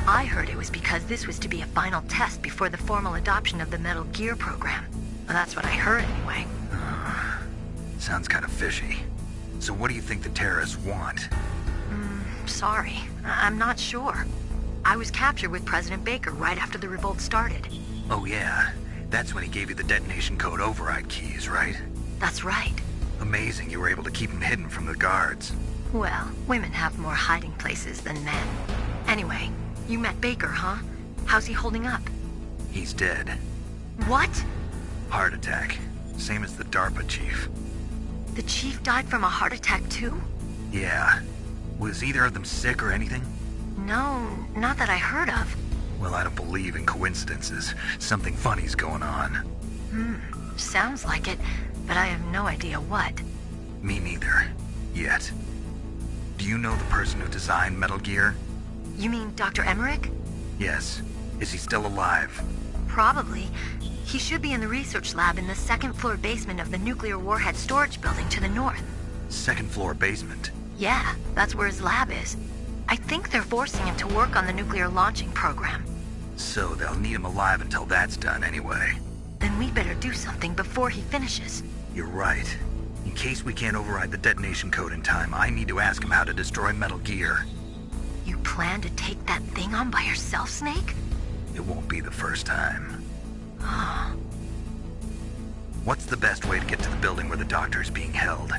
I heard it was because this was to be a final test before the formal adoption of the Metal Gear program. Well, that's what I heard anyway. Sounds kind of fishy. So what do you think the terrorists want? Sorry. I'm not sure. I was captured with President Baker right after the revolt started. Oh yeah, that's when he gave you the detonation code override keys, right? That's right. Amazing you were able to keep him hidden from the guards. Well, women have more hiding places than men. Anyway, you met Baker, huh? How's he holding up? He's dead. What? Heart attack. Same as the DARPA chief. The chief died from a heart attack too? Yeah. Was either of them sick or anything? No, not that I heard of. Well, I don't believe in coincidences. Something funny's going on. Sounds like it, but I have no idea what. Me neither. Yet. Do you know the person who designed Metal Gear? You mean Dr. Emmerich? Yes. Is he still alive? Probably. He should be in the research lab in the second-floor basement of the nuclear warhead storage building to the north. Second-floor basement? Yeah, that's where his lab is. I think they're forcing him to work on the nuclear launching program. So they'll need him alive until that's done anyway. Then we better do something before he finishes. You're right. In case we can't override the detonation code in time, I need to ask him how to destroy Metal Gear. You plan to take that thing on by yourself, Snake? It won't be the first time. What's the best way to get to the building where the doctor is being held?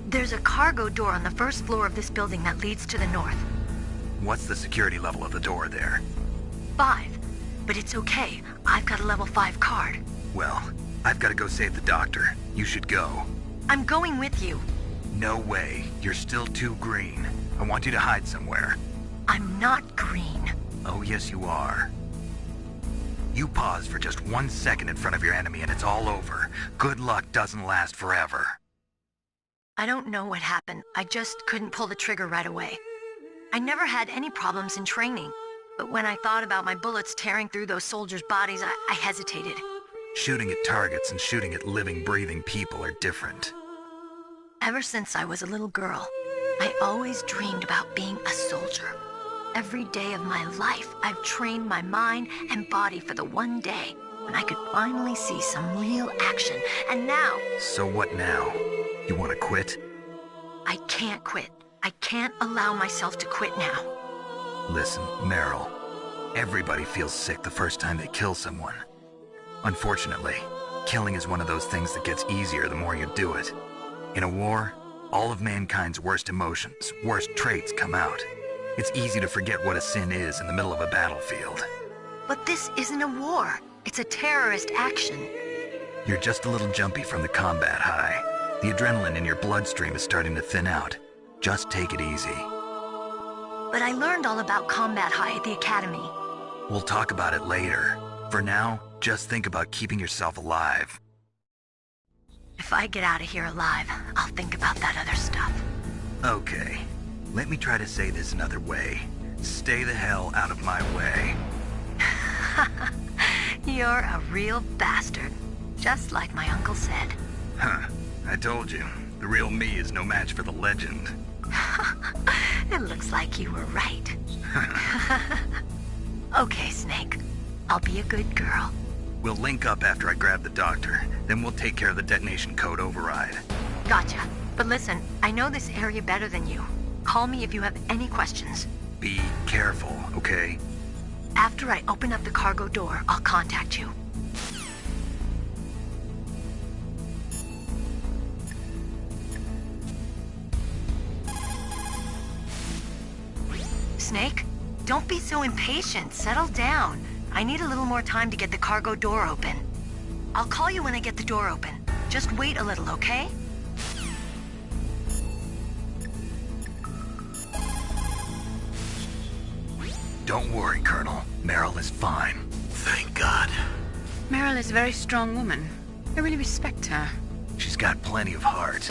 There's a cargo door on the first floor of this building that leads to the north. What's the security level of the door there? 5. But it's okay. I've got a level 5 card. Well, I've got to go save the doctor. You should go. I'm going with you. No way. You're still too green. I want you to hide somewhere. I'm not green. Oh, yes you are. You pause for just 1 second in front of your enemy and it's all over. Good luck doesn't last forever. I don't know what happened. I just couldn't pull the trigger right away. I never had any problems in training, but when I thought about my bullets tearing through those soldiers' bodies, I hesitated. Shooting at targets and shooting at living, breathing people are different. Ever since I was a little girl, I always dreamed about being a soldier. Every day of my life, I've trained my mind and body for the one day when I could finally see some real action, and now... So what now? You want to quit? I can't quit. I can't allow myself to quit now. Listen, Meryl. Everybody feels sick the first time they kill someone. Unfortunately, killing is one of those things that gets easier the more you do it. In a war, all of mankind's worst emotions, worst traits come out. It's easy to forget what a sin is in the middle of a battlefield. But this isn't a war. It's a terrorist action. You're just a little jumpy from the combat high. The adrenaline in your bloodstream is starting to thin out. Just take it easy. but I learned all about combat high at the academy. We'll talk about it later. For now, just think about keeping yourself alive. If I get out of here alive, I'll think about that other stuff. Okay. Let me try to say this another way. Stay the hell out of my way. You're a real bastard. Just like my uncle said. Huh. I told you. The real me is no match for the legend. It looks like you were right. Okay, Snake. I'll be a good girl. We'll link up after I grab the doctor. Then we'll take care of the detonation code override. Gotcha. But listen, I know this area better than you. Call me if you have any questions. Be careful, okay? After I open up the cargo door, I'll contact you. Snake, don't be so impatient. Settle down. I need a little more time to get the cargo door open. I'll call you when I get the door open. Just wait a little, okay? Don't worry, Colonel. Meryl is fine. Thank God. Meryl is a very strong woman. I really respect her. She's got plenty of heart.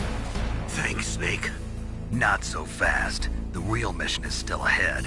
Thanks, Snake. Not so fast. The real mission is still ahead.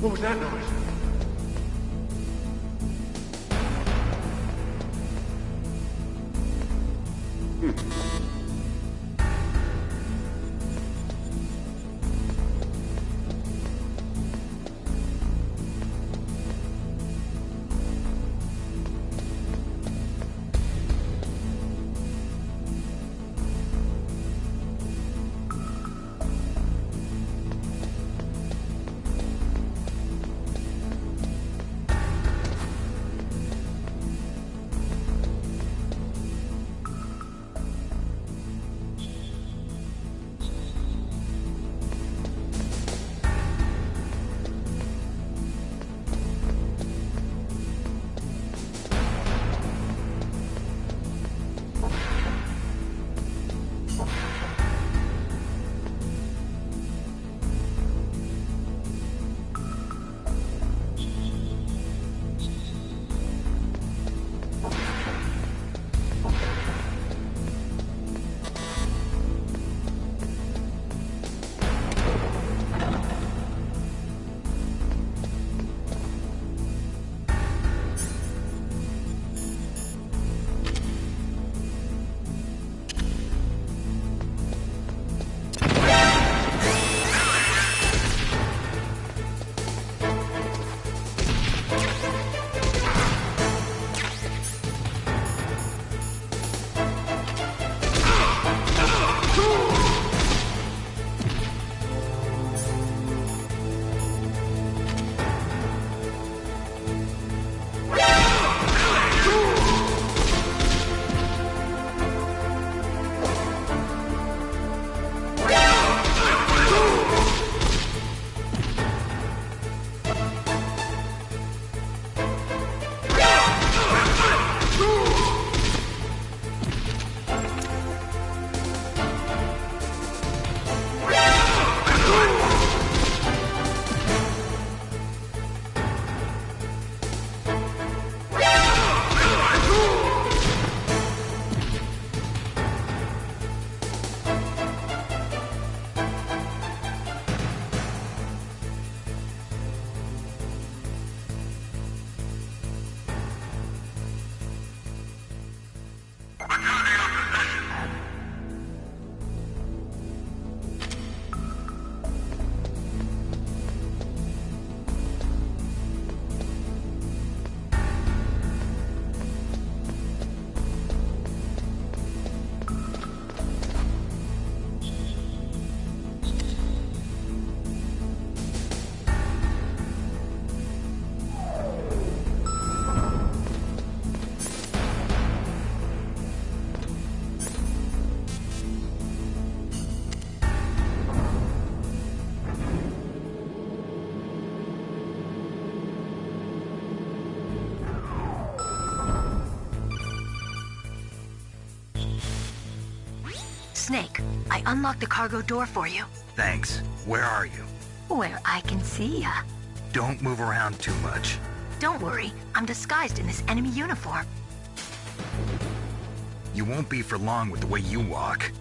What was that noise? I unlocked the cargo door for you. Thanks. Where are you? Where I can see ya. Don't move around too much. Don't worry, I'm disguised in this enemy uniform. You won't be for long with the way you walk.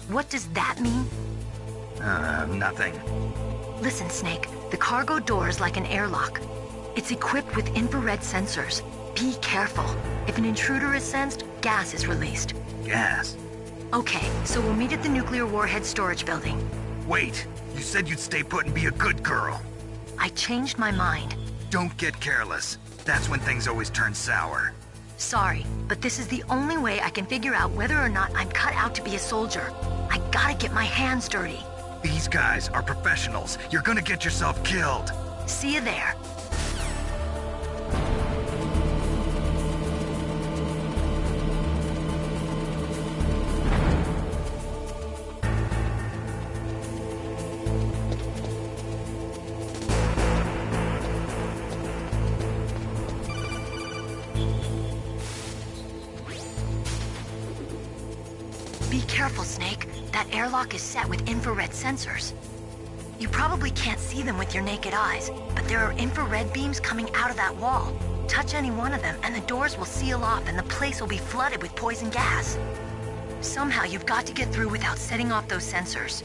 What does that mean? Nothing. Listen, Snake, the cargo door is like an airlock. It's equipped with infrared sensors. Be careful. If an intruder is sensed, gas is released. Gas? Okay, so we'll meet at the nuclear warhead storage building. Wait, you said you'd stay put and be a good girl. I changed my mind. Don't get careless. That's when things always turn sour. Sorry, but this is the only way I can figure out whether or not I'm cut out to be a soldier. I gotta get my hands dirty. These guys are professionals. You're gonna get yourself killed. See you there. Be careful, Snake. That airlock is set with infrared sensors. You probably can't see them with your naked eyes, but there are infrared beams coming out of that wall. Touch any one of them and the doors will seal off and the place will be flooded with poison gas. Somehow you've got to get through without setting off those sensors.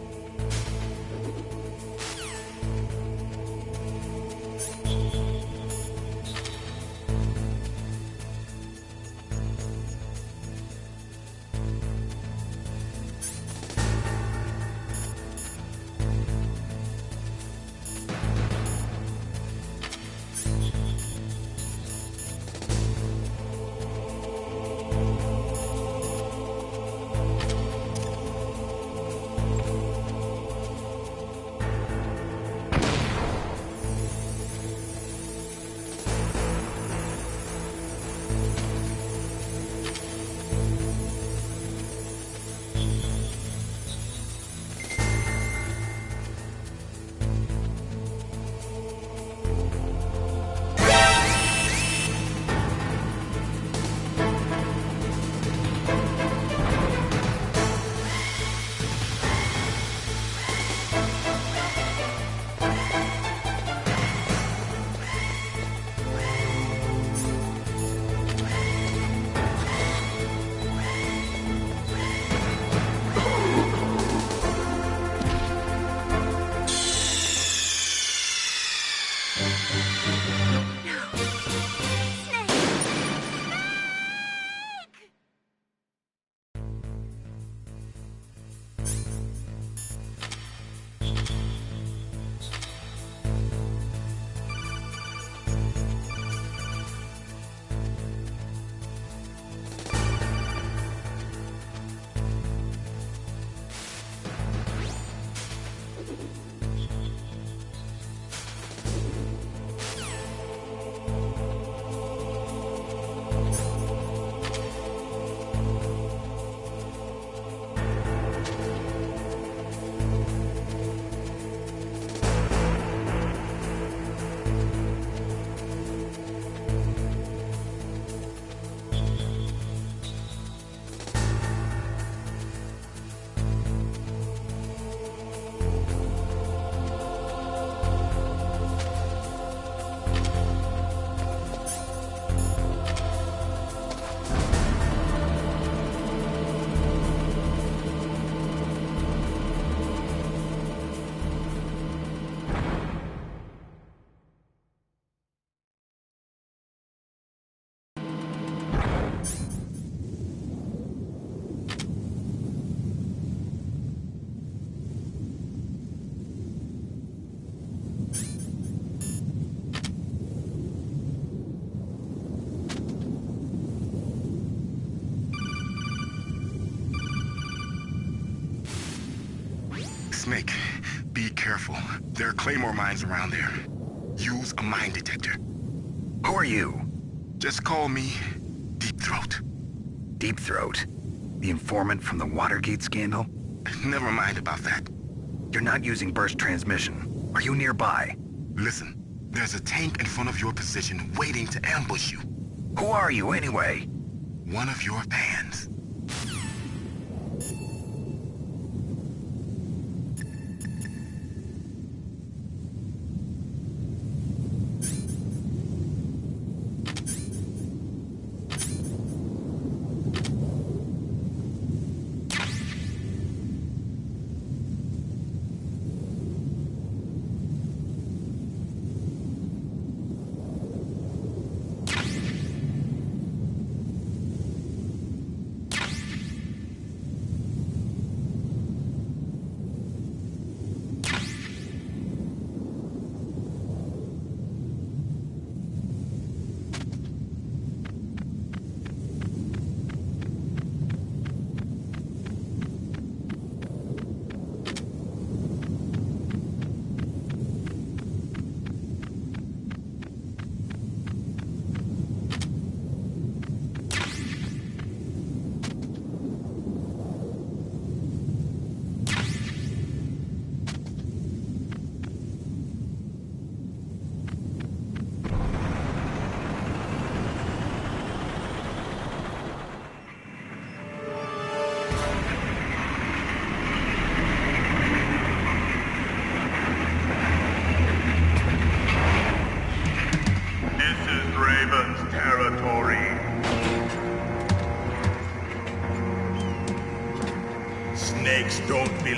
Snake, be careful. There are claymore mines around there. Use a mine detector. Who are you? Just call me Deep Throat. Deep Throat? The informant from the Watergate scandal? Never mind about that. You're not using burst transmission. Are you nearby? Listen, there's a tank in front of your position waiting to ambush you. Who are you anyway? One of your fans.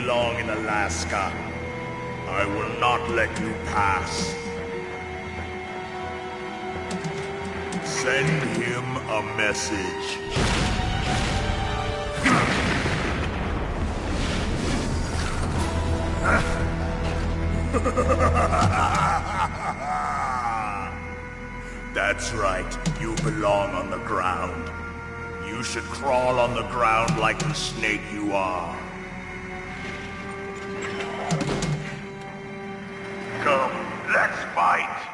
belong in Alaska. I will not let you pass. Send him a message. That's right, you belong on the ground. You should crawl on the ground like the snake you are. Come, let's fight!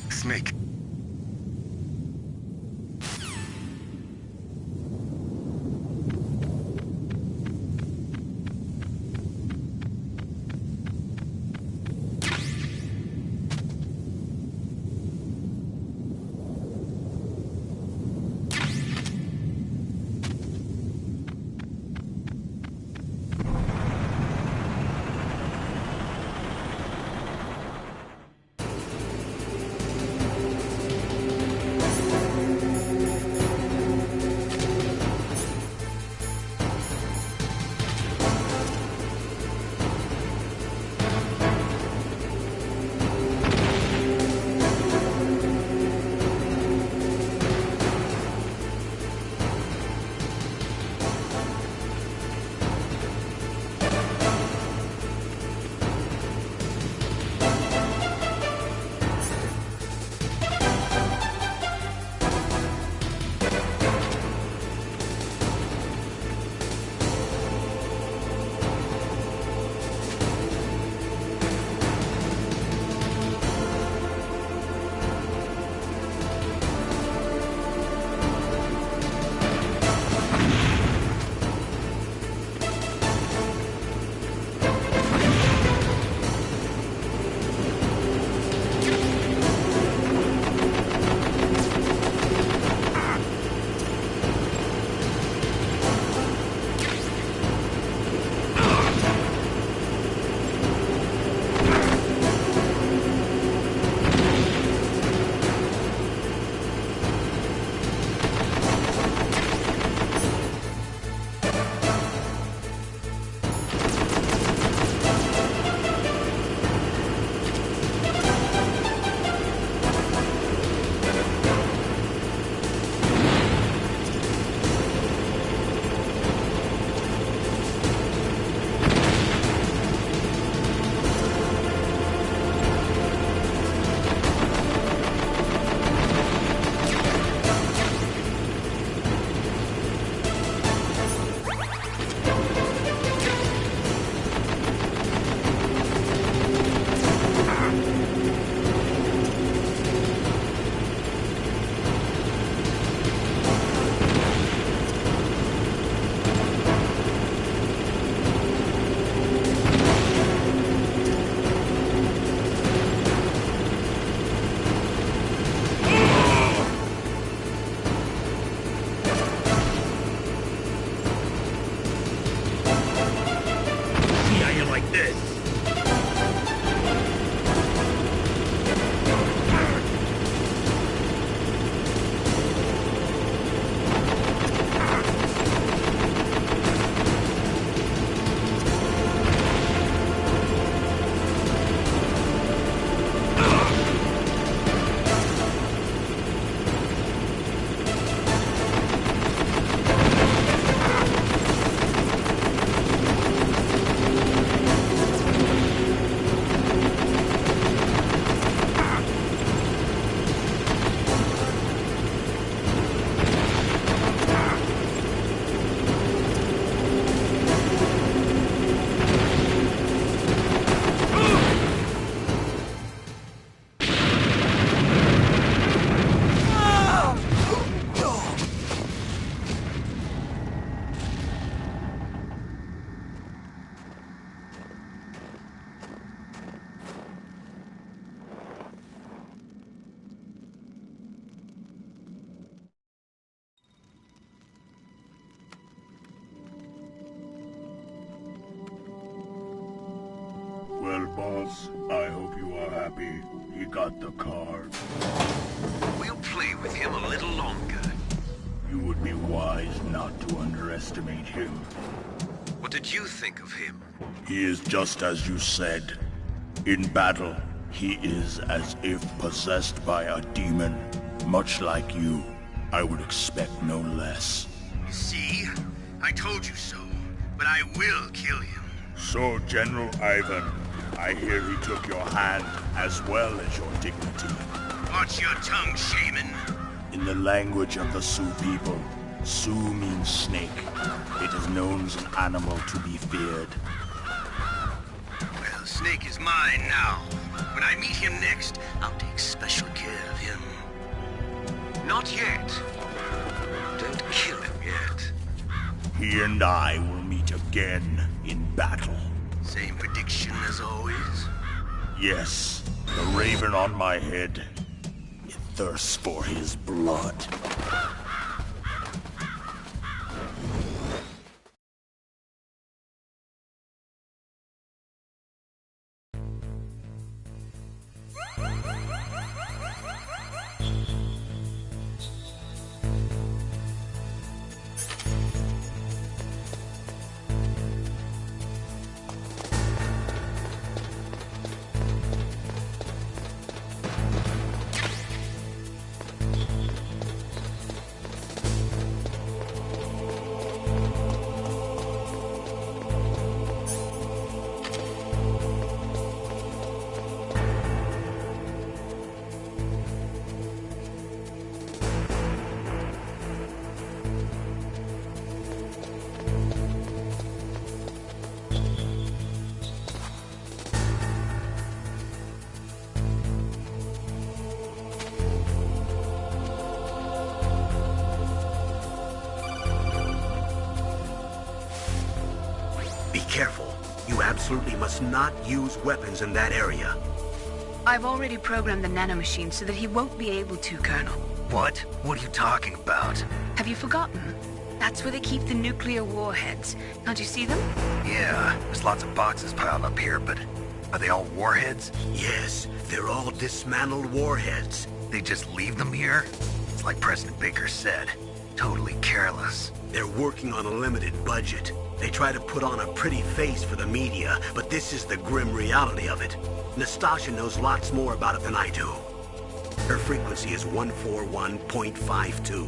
Snake. Well, boss, I hope you are happy. He got the card. We'll play with him a little longer. You would be wise not to underestimate him. What did you think of him? He is just as you said. In battle, he is as if possessed by a demon. Much like you, I would expect no less. See? I told you so. But I will kill him. So, General Ivan, I hear he took your hand as well as your dignity. Watch your tongue, shaman. In the language of the Sioux people, Sioux means snake. It is known as an animal to be feared. Well, Snake is mine now. When I meet him next, I'll take special care of him. Not yet. Don't kill him yet. He and I will meet again in battle. Same prediction as always? Yes, the raven on my head. It thirsts for his blood. Be careful. You absolutely must not use weapons in that area. I've already programmed the nanomachine so that he won't be able to, Colonel. What? What are you talking about? Have you forgotten? That's where they keep the nuclear warheads. Can't you see them? Yeah, there's lots of boxes piled up here, but are they all warheads? Yes, they're all dismantled warheads. They just leave them here? It's like President Baker said. Totally careless. They're working on a limited budget. They try to put on a pretty face for the media, but this is the grim reality of it. Nastasha knows lots more about it than I do. Her frequency is 141.52.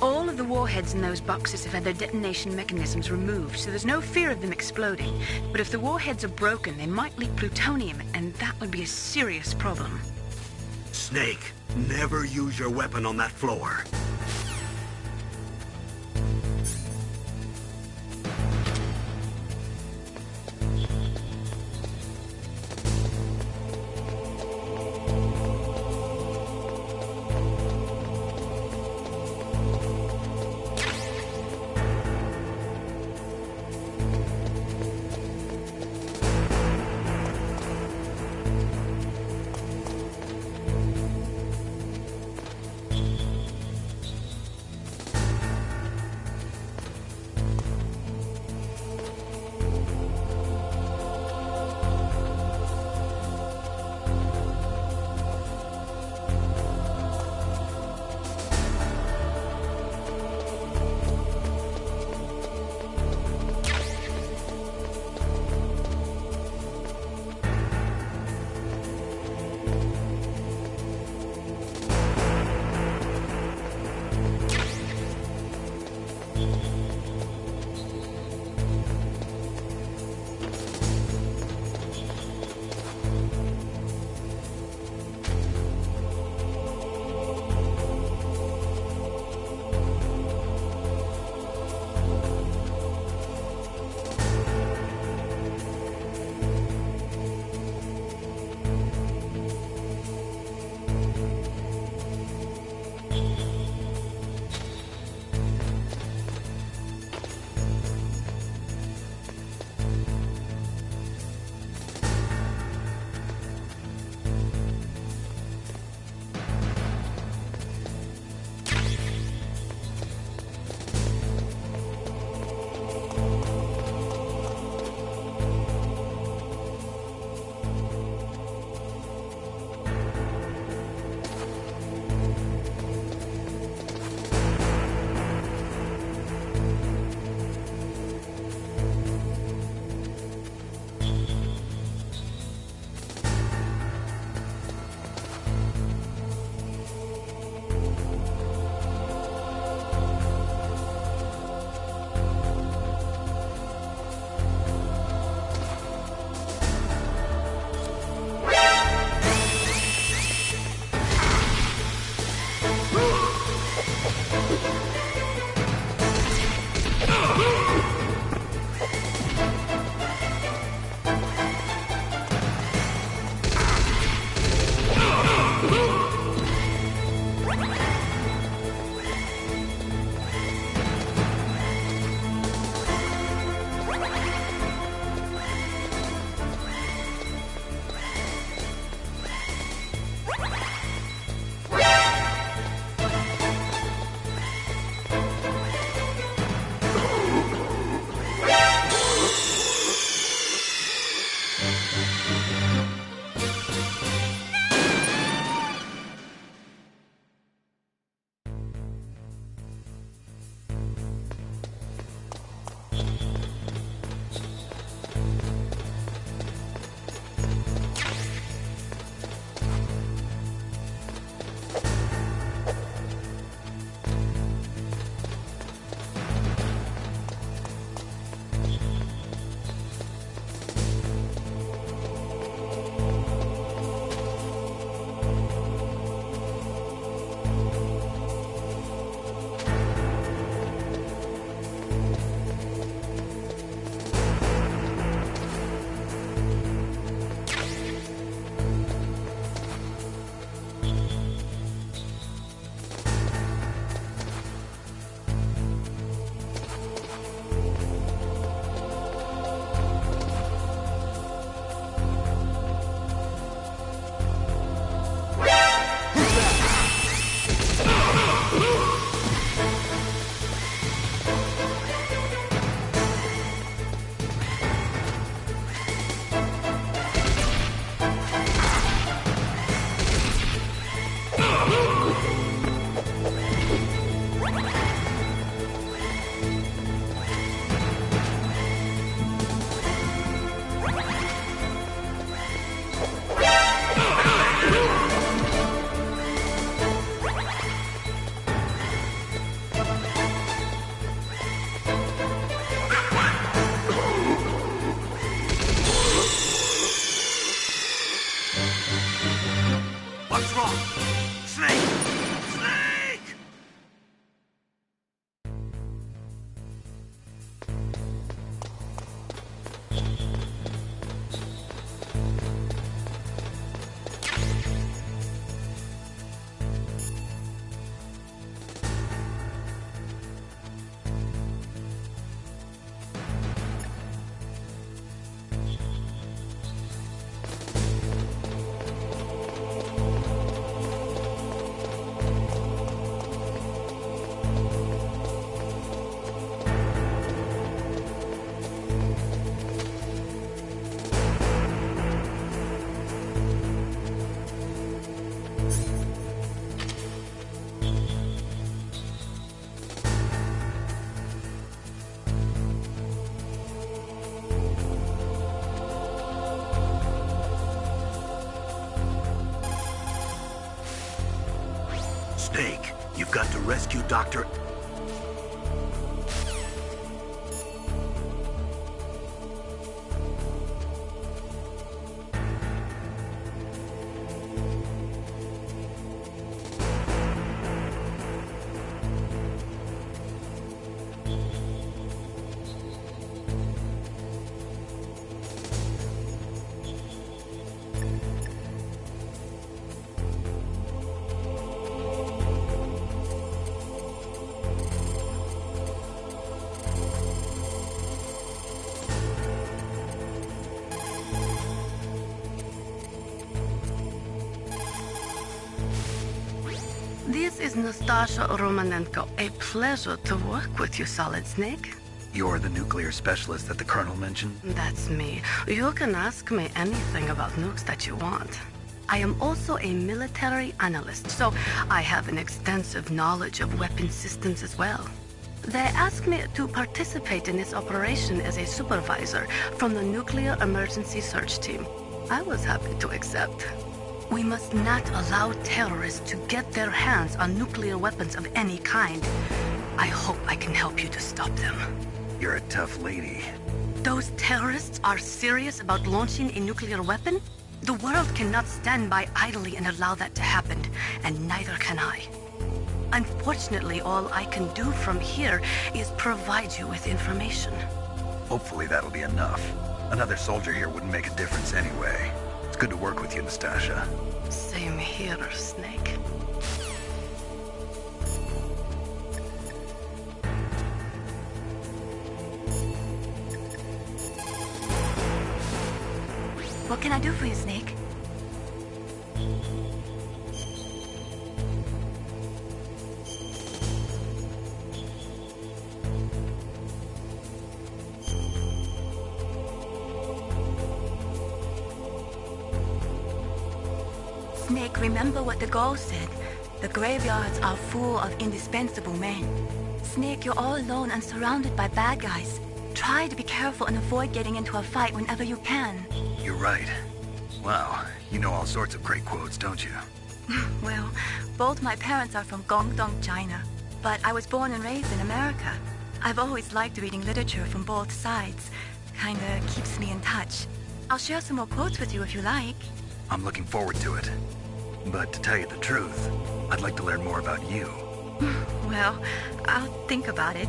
All of the warheads in those boxes have had their detonation mechanisms removed, so there's no fear of them exploding. But if the warheads are broken, they might leak plutonium, and that would be a serious problem. Snake, never use your weapon on that floor. rescue Dr. This is Nastasha Romanenko. A pleasure to work with you, Solid Snake. You're the nuclear specialist that the Colonel mentioned? That's me. You can ask me anything about nukes that you want. I am also a military analyst, so I have an extensive knowledge of weapon systems as well. They asked me to participate in this operation as a supervisor from the Nuclear Emergency Search Team. I was happy to accept. We must not allow terrorists to get their hands on nuclear weapons of any kind. I hope I can help you to stop them. You're a tough lady. Those terrorists are serious about launching a nuclear weapon? The world cannot stand by idly and allow that to happen, and neither can I. Unfortunately, all I can do from here is provide you with information. Hopefully that'll be enough. Another soldier here wouldn't make a difference anyway. It's good to work with you, Nastasha. Same here, Snake. What can I do for you, Snake? Snake, remember what the Gauls said. The graveyards are full of indispensable men. Snake, you're all alone and surrounded by bad guys. Try to be careful and avoid getting into a fight whenever you can. You're right. Wow, you know all sorts of great quotes, don't you? Well, both my parents are from Guangdong, China. But I was born and raised in America. I've always liked reading literature from both sides. Kinda keeps me in touch. I'll share some more quotes with you if you like. I'm looking forward to it. But to tell you the truth, I'd like to learn more about you. Well, I'll think about it.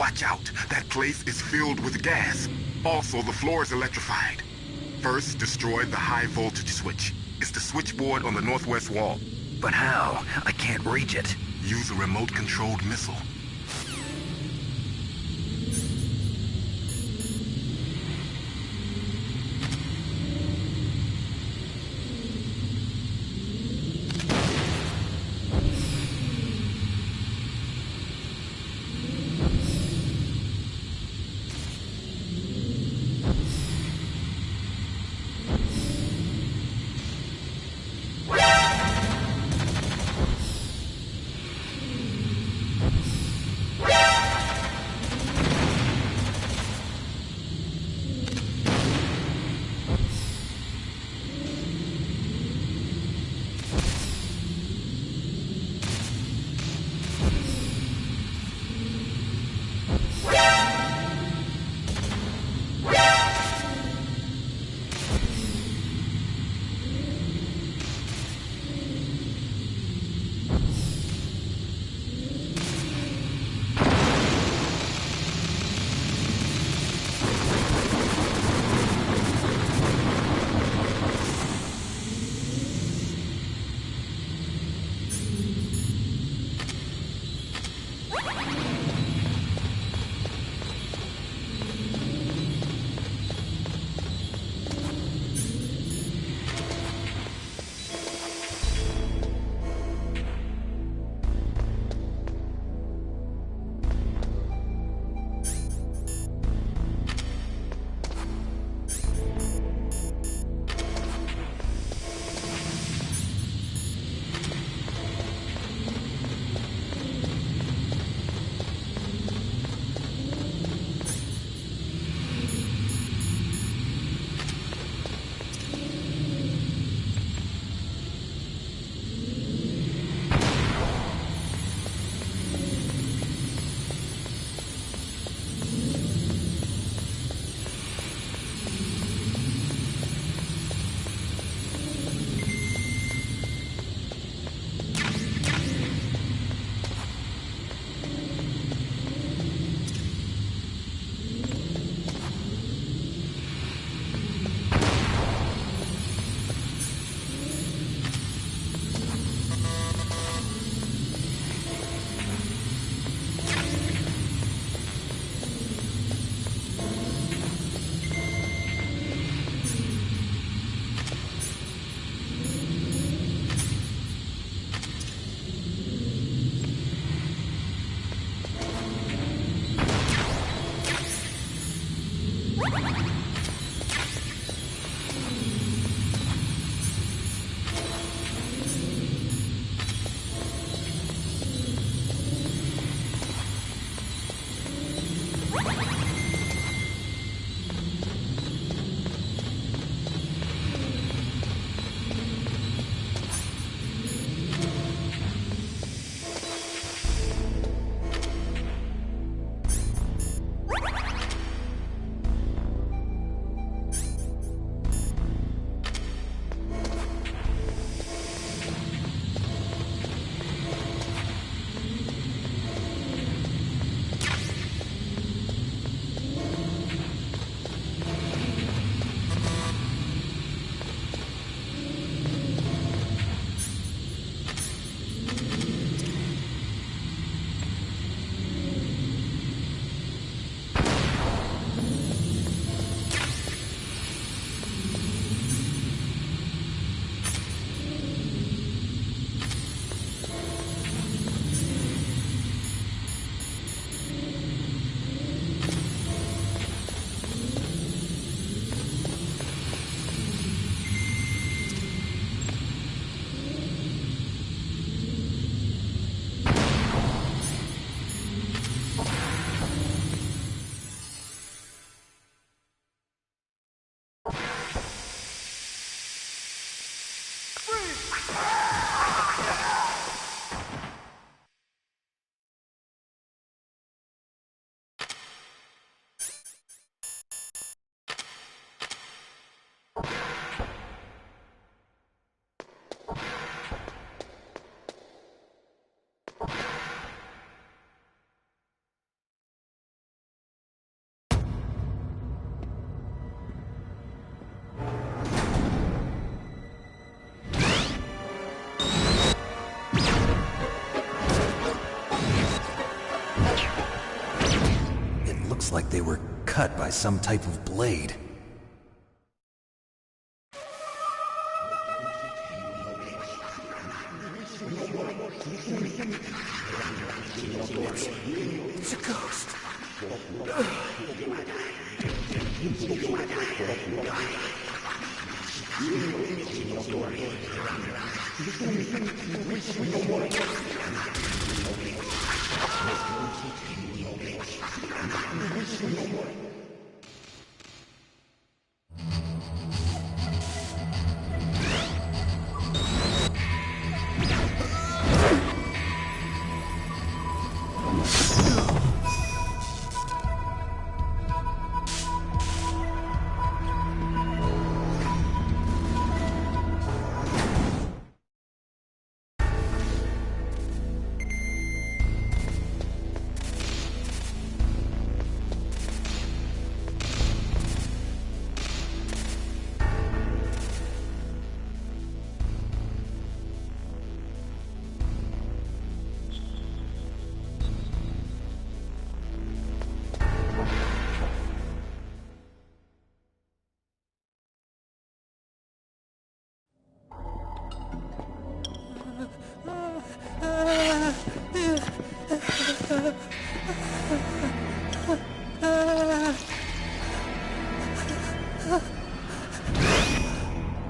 Watch out. That place is filled with gas. Also, the floor is electrified. First, destroy the high voltage switch. It's the switchboard on the northwest wall. But how? I can't reach it. Use a remote-controlled missile. cut by some type of blade. It's a ghost.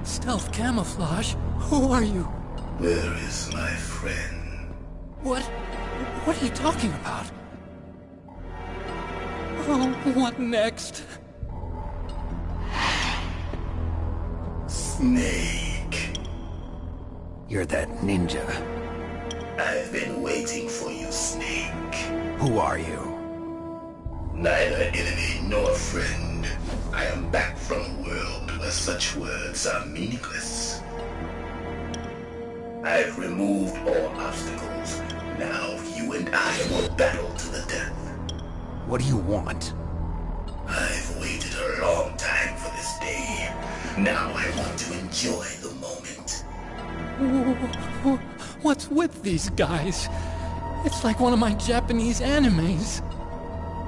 Stealth camouflage? Who are you? Where is my friend? What are you talking about? Oh, what next? Snake. You're that ninja. I've been waiting for you, Snake. Who are you? Neither enemy nor friend. I am back from a world where such words are meaningless. I've removed all obstacles. Now you and I will battle to the death. What do you want? I've waited a long time for this day. Now I want to enjoy the moment. What's with these guys? It's like one of my Japanese animes.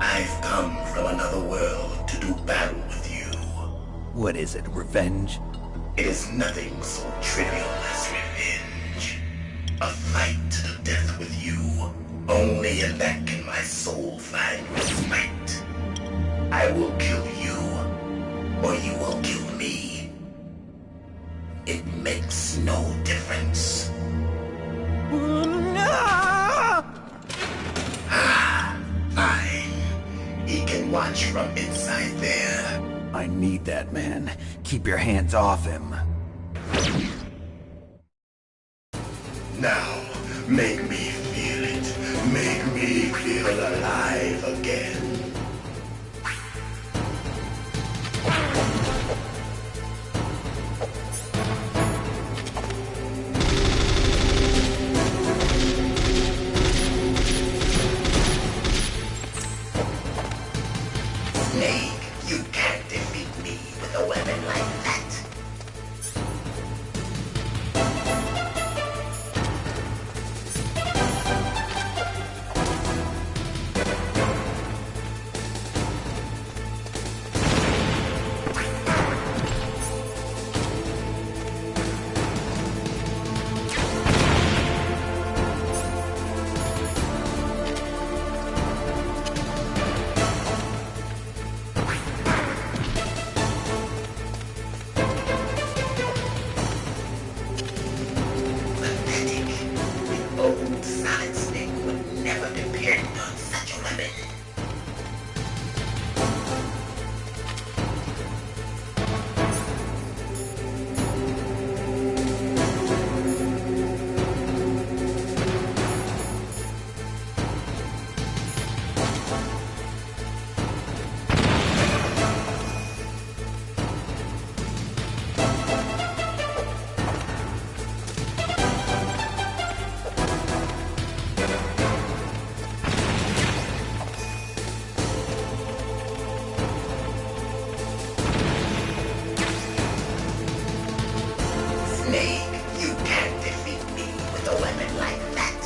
I've come from another world to do battle with you. What is it, revenge? It is nothing so trivial as revenge. A fight to the death with you. Only in that can my soul find respite. I will kill you, or you will kill me. It makes no difference. Fine. He can watch from inside there. I need that man. Keep your hands off him. Now, make me feel it. Make me feel alive again. Snake, you can't defeat me with a weapon like that. Old Solid Snake would never depend on such a weapon. Snake, you can't defeat me with a weapon like that.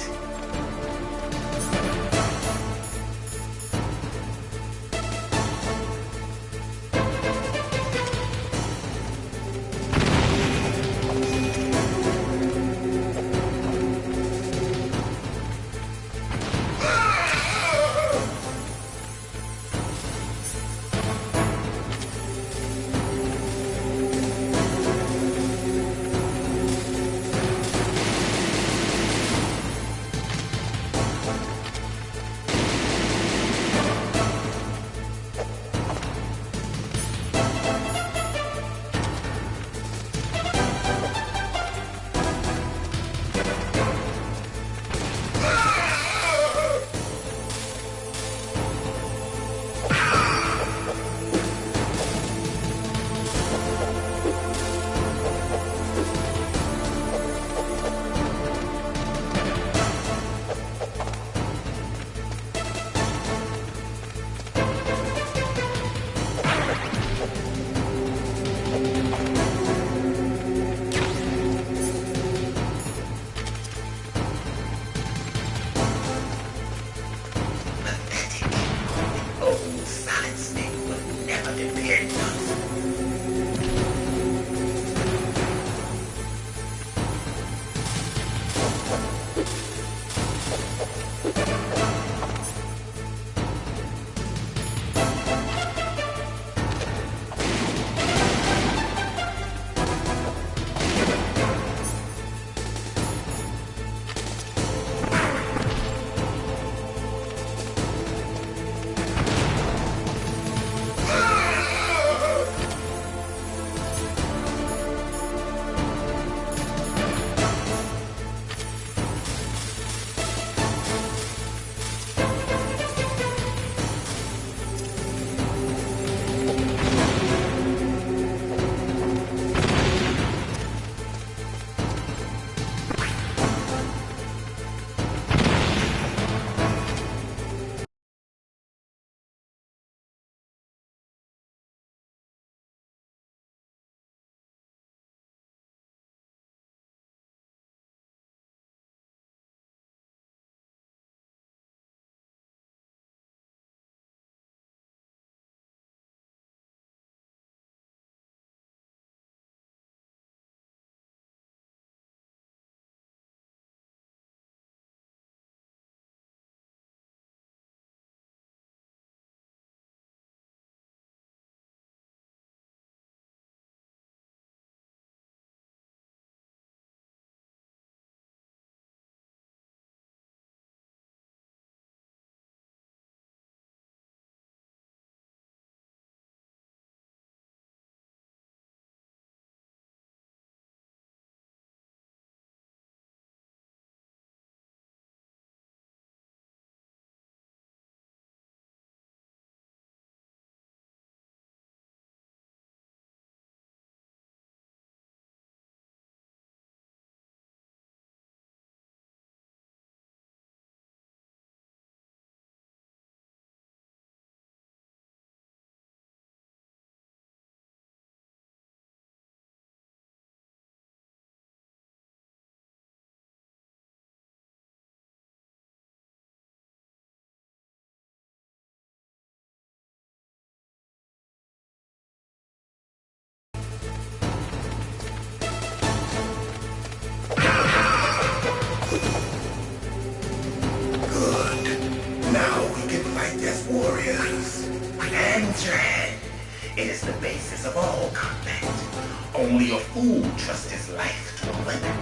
Only a fool trusts his life to a weapon.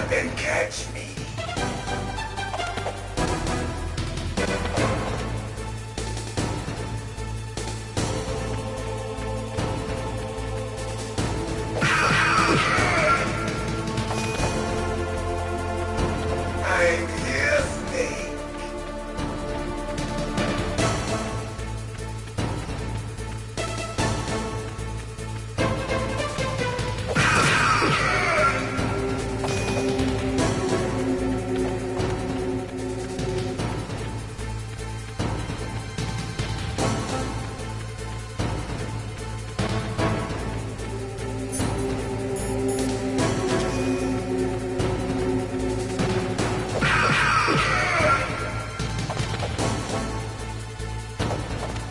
Then catch me. I'm here, Snake.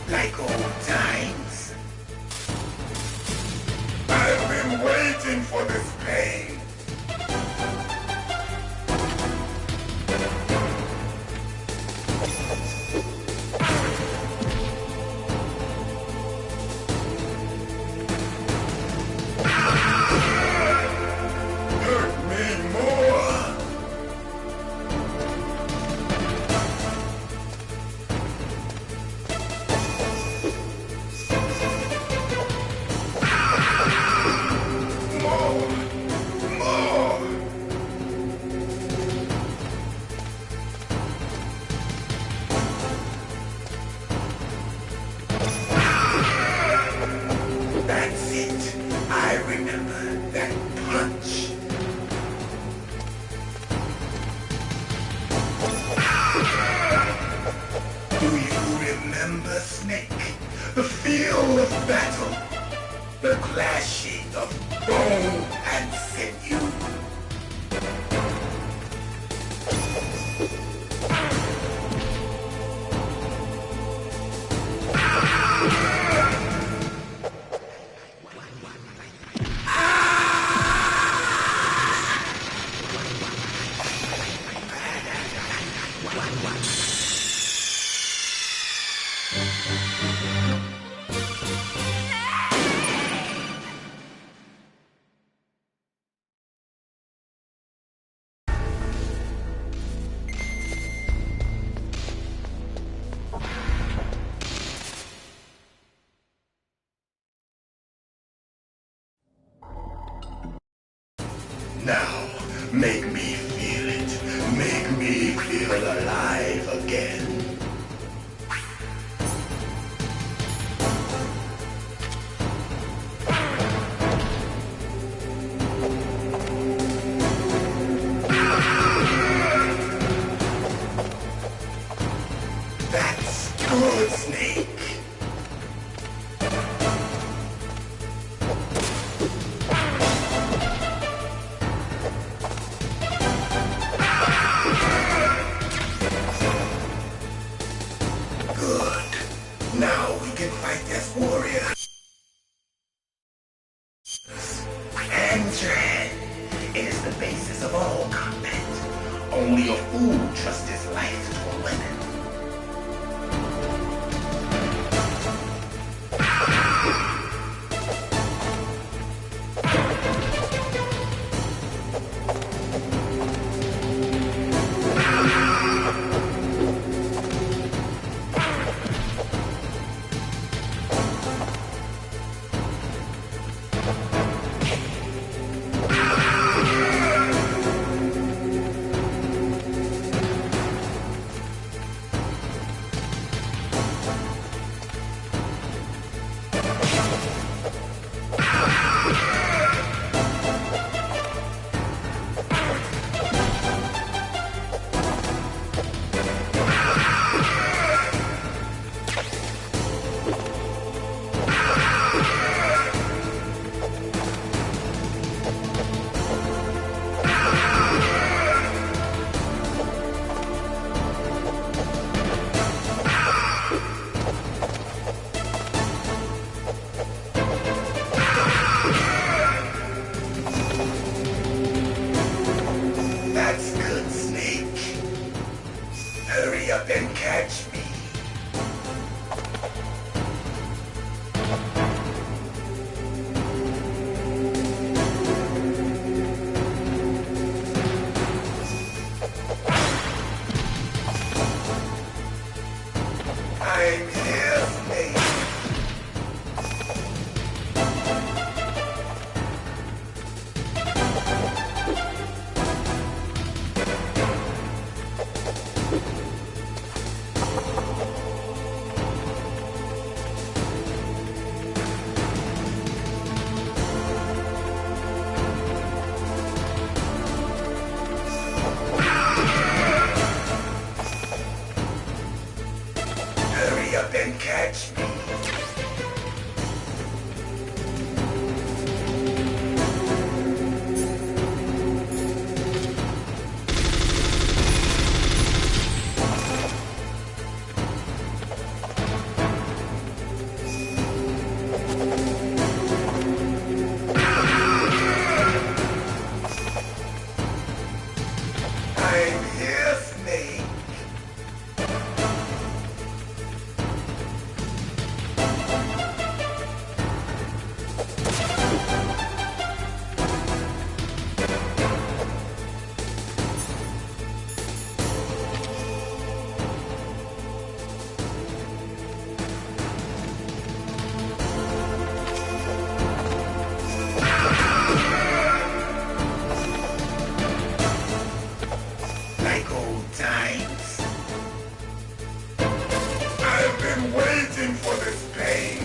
Like old times. I've been waiting for this pain. Hurt me more. That's it. I remember that punch. Do you remember, Snake? The feel of battle. The clashing of bone and sinew. Now, Make me feel it. Make me feel alive again. That's good, Snake. Good. Now we can fight as warriors. Hand-to-hand. It is the basis of all combat. Only a fool trusts his life to a weapon. That's good, Snake. Hurry up and catch me. I'm here, Snake. Hurry up and catch me. I'm here, Snake. Like old times. I've been waiting for this pain.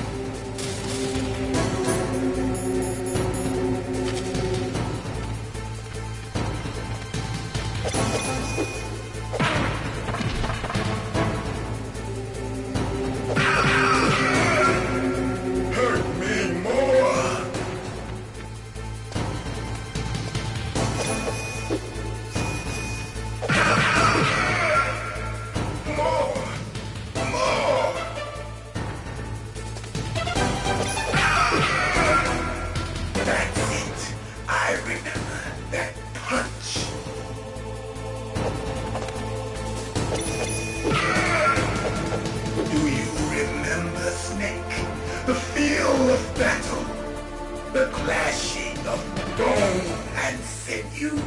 Hurt me more. More. That's it. I remember that punch. Do you remember, Snake? The feel of battle. The clashing of bone and sinew.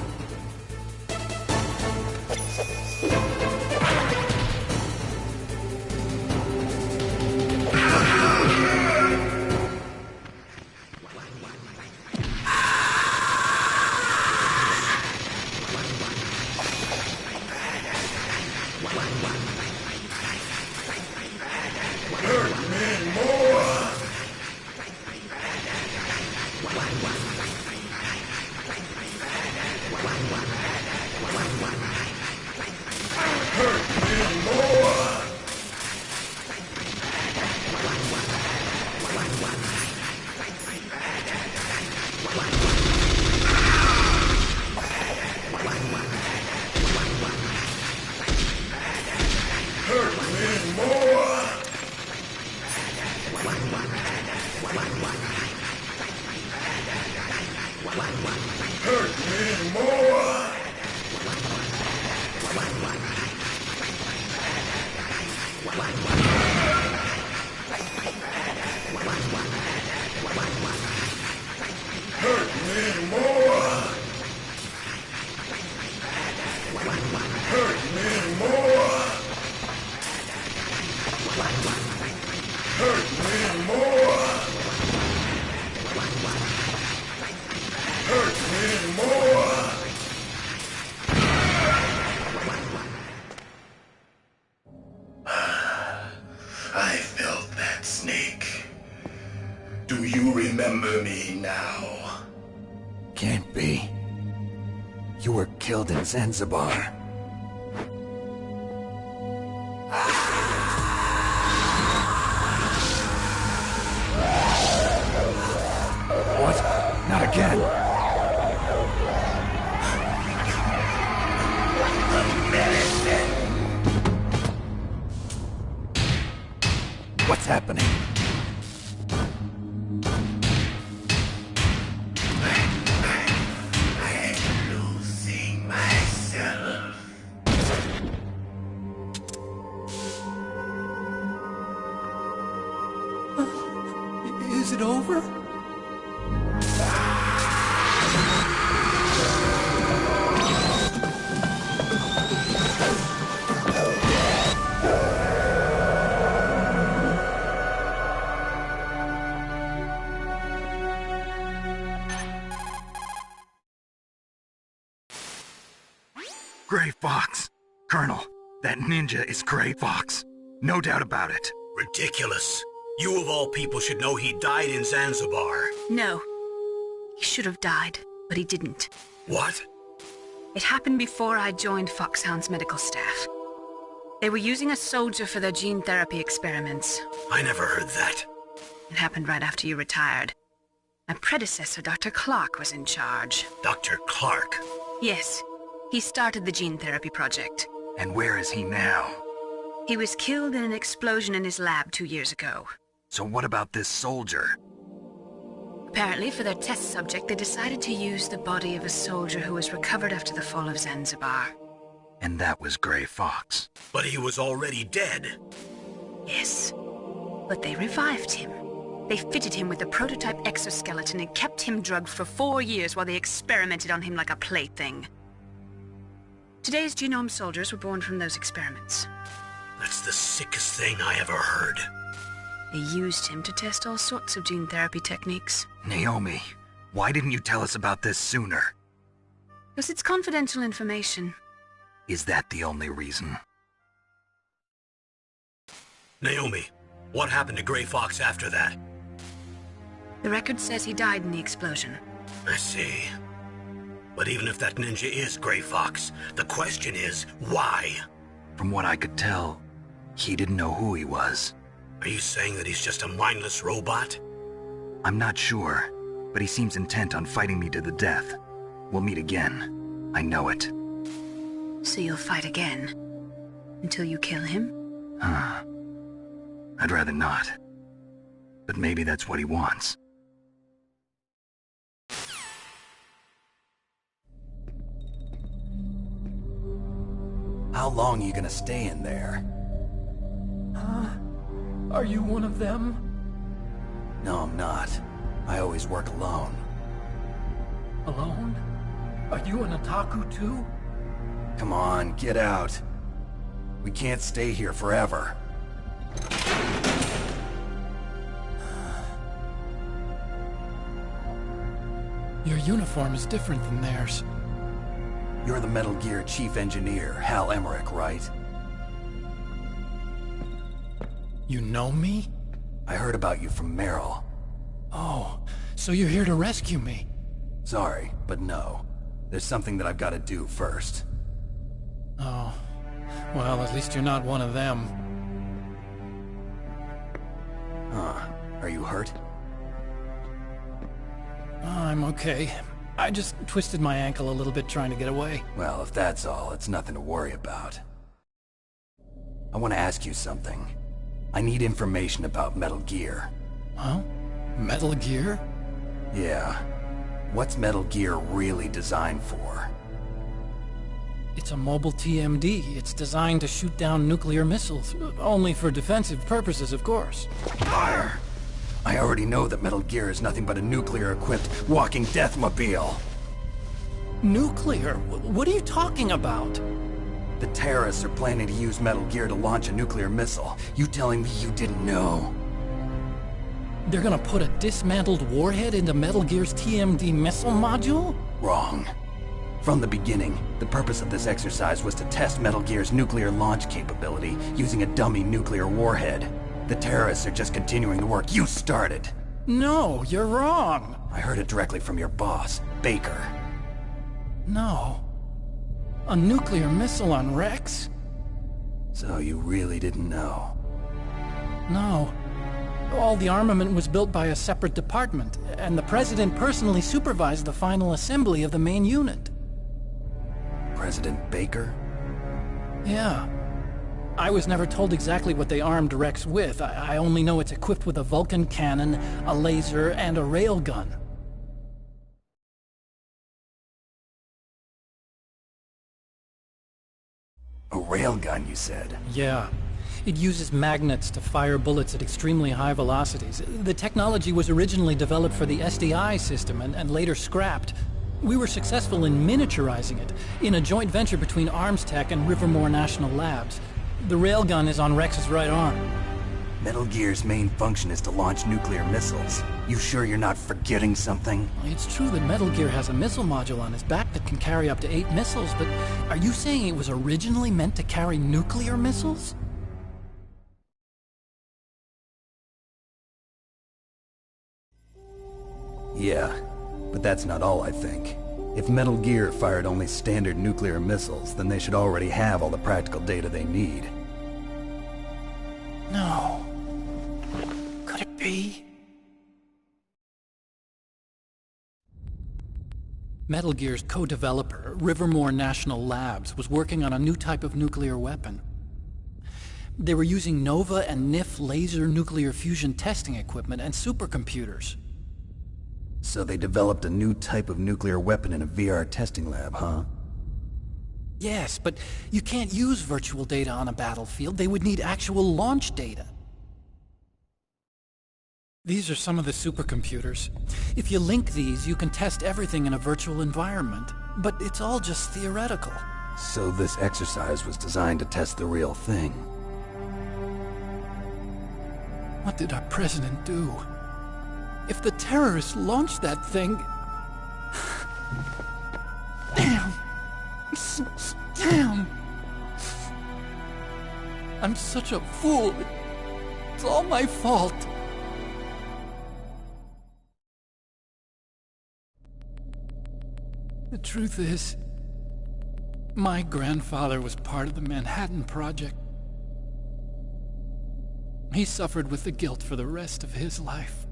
remember me now? Can't be. You were killed in Zanzibar. What? Not again. What's happening? I'm losing myself. Is it over? Gray Fox. Colonel, that ninja is Gray Fox. No doubt about it. Ridiculous. You of all people should know he died in Zanzibar. No. He should have died, but he didn't. What? It happened before I joined Foxhound's medical staff. They were using a soldier for their gene therapy experiments. I never heard that. It happened right after you retired. My predecessor, Dr. Clark, was in charge. Dr. Clark? Yes. He started the gene therapy project. And where is he now? He was killed in an explosion in his lab 2 years ago. So what about this soldier? Apparently, for their test subject, they decided to use the body of a soldier who was recovered after the fall of Zanzibar. And that was Gray Fox. But he was already dead. Yes. But they revived him. They fitted him with a prototype exoskeleton and kept him drugged for 4 years while they experimented on him like a plaything. Today's genome soldiers were born from those experiments. That's the sickest thing I ever heard. They used him to test all sorts of gene therapy techniques. Naomi, why didn't you tell us about this sooner? Because it's confidential information. Is that the only reason? Naomi, what happened to Gray Fox after that? The record says he died in the explosion. I see. But even if that ninja is Gray Fox, the question is, why? From what I could tell, he didn't know who he was. Are you saying that he's just a mindless robot? I'm not sure, but he seems intent on fighting me to the death. We'll meet again. I know it. So you'll fight again? Until you kill him? I'd rather not. But maybe that's what he wants. How long are you gonna stay in there? Are you one of them? No, I'm not. I always work alone. Alone? Are you an otaku too? Come on, get out. We can't stay here forever. Your uniform is different than theirs. You're the Metal Gear Chief Engineer, Hal Emmerich, right? You know me? I heard about you from Meryl. Oh, so you're here to rescue me? Sorry, but no. There's something that I've got to do first. Oh. Well, at least you're not one of them. Huh. Are you hurt? I'm okay. I just twisted my ankle a little bit trying to get away. Well, if that's all, it's nothing to worry about. I want to ask you something. I need information about Metal Gear. Huh? Metal Gear? Yeah. What's Metal Gear really designed for? It's a mobile TMD. It's designed to shoot down nuclear missiles. Only for defensive purposes, of course. Fire! I already know that Metal Gear is nothing but a nuclear-equipped walking deathmobile. Nuclear? What are you talking about? The terrorists are planning to use Metal Gear to launch a nuclear missile. You telling me you didn't know? They're gonna put a dismantled warhead into Metal Gear's TMD missile module? Wrong. From the beginning, the purpose of this exercise was to test Metal Gear's nuclear launch capability using a dummy nuclear warhead. The terrorists are just continuing the work you started. No, you're wrong. I heard it directly from your boss, Baker. No. A nuclear missile on Rex? So you really didn't know? No. All the armament was built by a separate department, and the President personally supervised the final assembly of the main unit. President Baker? Yeah. I was never told exactly what they armed Rex with. I only know it's equipped with a Vulcan cannon, a laser, and a railgun. A railgun, you said? Yeah. It uses magnets to fire bullets at extremely high velocities. The technology was originally developed for the SDI system and later scrapped. We were successful in miniaturizing it, in a joint venture between Arms Tech and Rivermore National Labs. The railgun is on Rex's right arm. Metal Gear's main function is to launch nuclear missiles. You sure you're not forgetting something? It's true that Metal Gear has a missile module on its back that can carry up to 8 missiles, but are you saying it was originally meant to carry nuclear missiles? Yeah, but that's not all I think. If Metal Gear fired only standard nuclear missiles, then they should already have all the practical data they need. No. Could it be? Metal Gear's co-developer, Rivermore National Labs, was working on a new type of nuclear weapon. They were using Nova and NIF laser nuclear fusion testing equipment and supercomputers. So they developed a new type of nuclear weapon in a VR testing lab, huh? Yes, but you can't use virtual data on a battlefield. They would need actual launch data. These are some of the supercomputers. If you link these, you can test everything in a virtual environment. But it's all just theoretical. So this exercise was designed to test the real thing. What did our president do? If the terrorists launched that thing... Damn! Damn! I'm such a fool. It's all my fault. The truth is, my grandfather was part of the Manhattan Project. He suffered with the guilt for the rest of his life.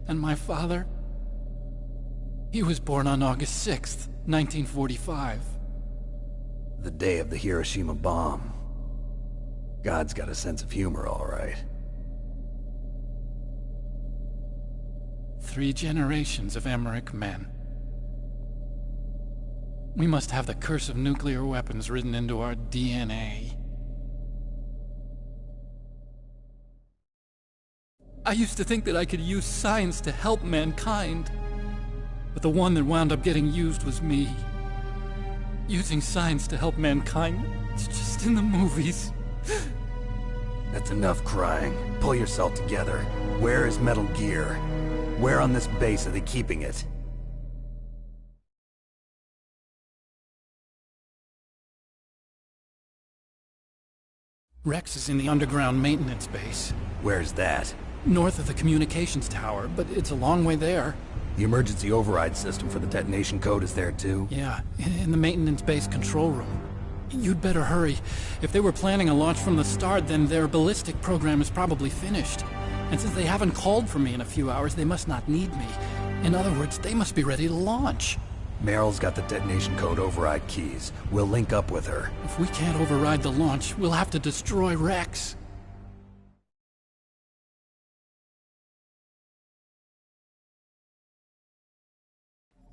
And my father, he was born on August 6th, 1945. The day of the Hiroshima bomb. God's got a sense of humor, all right. 3 generations of Emmerich men. We must have the curse of nuclear weapons written into our DNA. I used to think that I could use science to help mankind. But the one that wound up getting used was me. Using science to help mankind, it's just in the movies. That's enough crying. Pull yourself together. Where is Metal Gear? Where on this base are they keeping it? Rex is in the underground maintenance base. Where's that? North of the communications tower, but it's a long way there. The emergency override system for the detonation code is there too? Yeah, in the maintenance base control room. You'd better hurry. If they were planning a launch from the start, then their ballistic program is probably finished. And since they haven't called for me in a few hours, they must not need me. In other words, they must be ready to launch. Meryl's got the detonation code override keys. We'll link up with her. If we can't override the launch, we'll have to destroy Rex.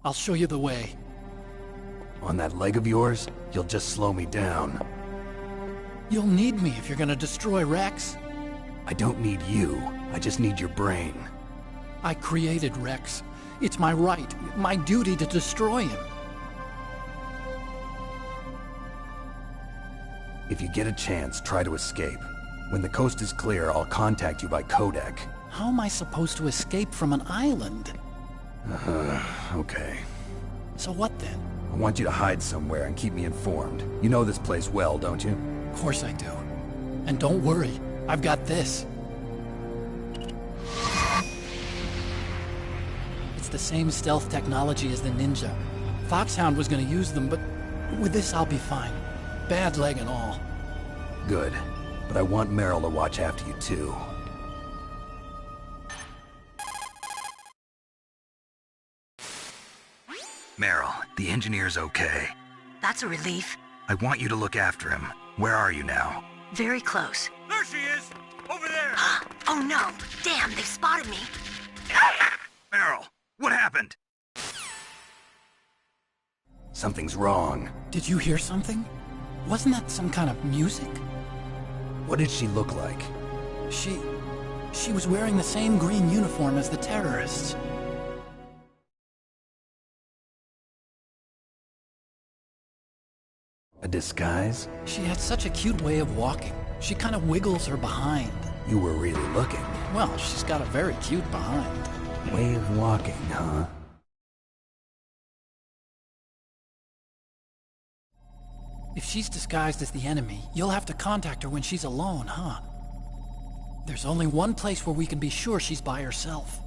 I'll show you the way. On that leg of yours, you'll just slow me down. You'll need me if you're gonna destroy Rex. I don't need you. I just need your brain. I created Rex. It's my right, my duty to destroy him. If you get a chance, try to escape. When the coast is clear, I'll contact you by codec. How am I supposed to escape from an island? Okay. So what then? I want you to hide somewhere and keep me informed. You know this place well, don't you? Of course I do. And don't worry, I've got this. It's the same stealth technology as the Ninja. Foxhound was gonna use them, but with this I'll be fine. Bad leg and all. Good. But I want Meryl to watch after you too. Meryl, the engineer's okay. That's a relief. I want you to look after him. Where are you now? Very close. There she is! Over there! Oh no! Damn, they've spotted me! Meryl, what happened? Something's wrong. Did you hear something? Wasn't that some kind of music? What did she look like? She was wearing the same green uniform as the terrorists. A disguise? She had such a cute way of walking. She kind of wiggles her behind. You were really looking. Well, she's got a very cute behind. Way of walking, huh? If she's disguised as the enemy, you'll have to contact her when she's alone, huh? There's only one place where we can be sure she's by herself.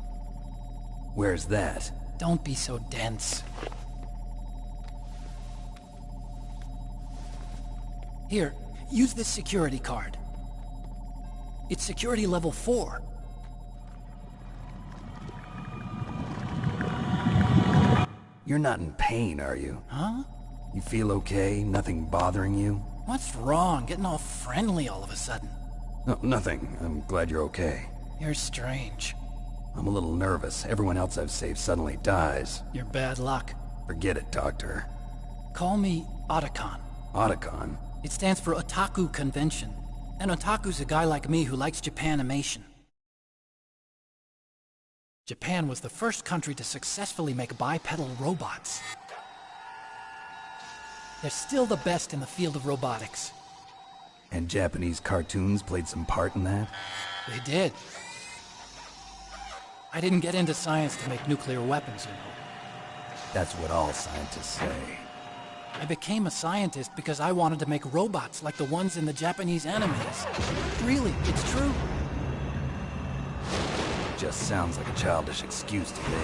Where's that? Don't be so dense. Here, use this security card. It's security level 4. You're not in pain, are you? Huh? You feel okay? Nothing bothering you? What's wrong? Getting all friendly all of a sudden. No, nothing. I'm glad you're okay. You're strange. I'm a little nervous. Everyone else I've saved suddenly dies. You're bad luck. Forget it, Doctor. Call me Otacon. Otacon? It stands for Otaku Convention. An otaku's a guy like me who likes Japanimation. Japan was the first country to successfully make bipedal robots. They're still the best in the field of robotics. And Japanese cartoons played some part in that? They did. I didn't get into science to make nuclear weapons, you know. That's what all scientists say. I became a scientist because I wanted to make robots like the ones in the Japanese animes. Really, it's true. Just sounds like a childish excuse to me.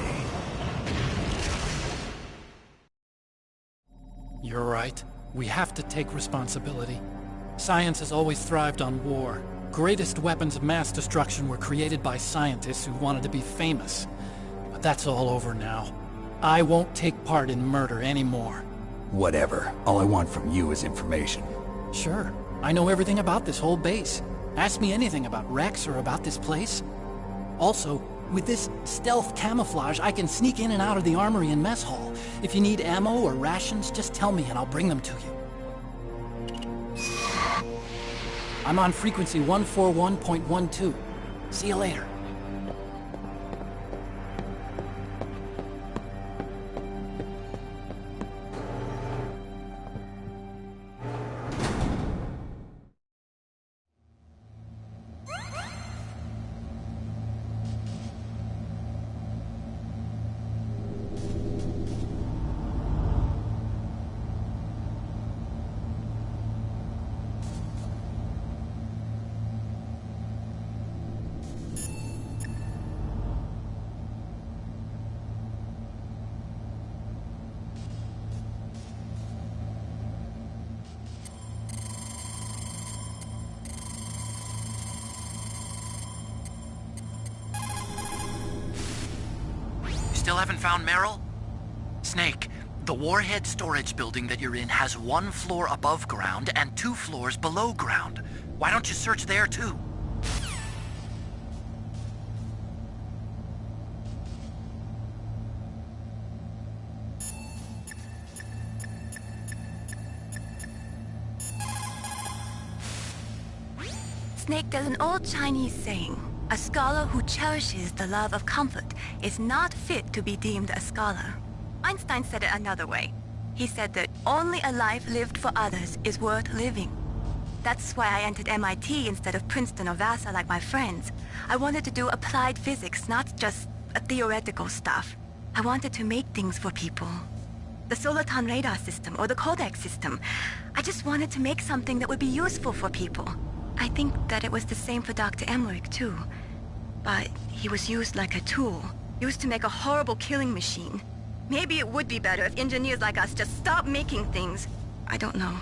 You're right. We have to take responsibility. Science has always thrived on war. Greatest weapons of mass destruction were created by scientists who wanted to be famous. But that's all over now. I won't take part in murder anymore. Whatever. All I want from you is information. Sure. I know everything about this whole base. Ask me anything about Rex or about this place. Also, with this stealth camouflage, I can sneak in and out of the armory and mess hall. If you need ammo or rations, just tell me and I'll bring them to you. I'm on frequency 141.12. See you later. Still haven't found Meryl? Snake, the warhead storage building that you're in has 1 floor above ground and 2 floors below ground. Why don't you search there too? Snake, there's an old Chinese saying. A scholar who cherishes the love of comfort is not fit to be deemed a scholar. Einstein said it another way. He said that only a life lived for others is worth living. That's why I entered MIT instead of Princeton or Vassar like my friends. I wanted to do applied physics, not just theoretical stuff. I wanted to make things for people. The Soliton radar system or the Codex system. I just wanted to make something that would be useful for people. I think that it was the same for Dr. Emmerich, too. But he was used like a tool. used to make a horrible killing machine. Maybe it would be better if engineers like us just stopped making things. I don't know.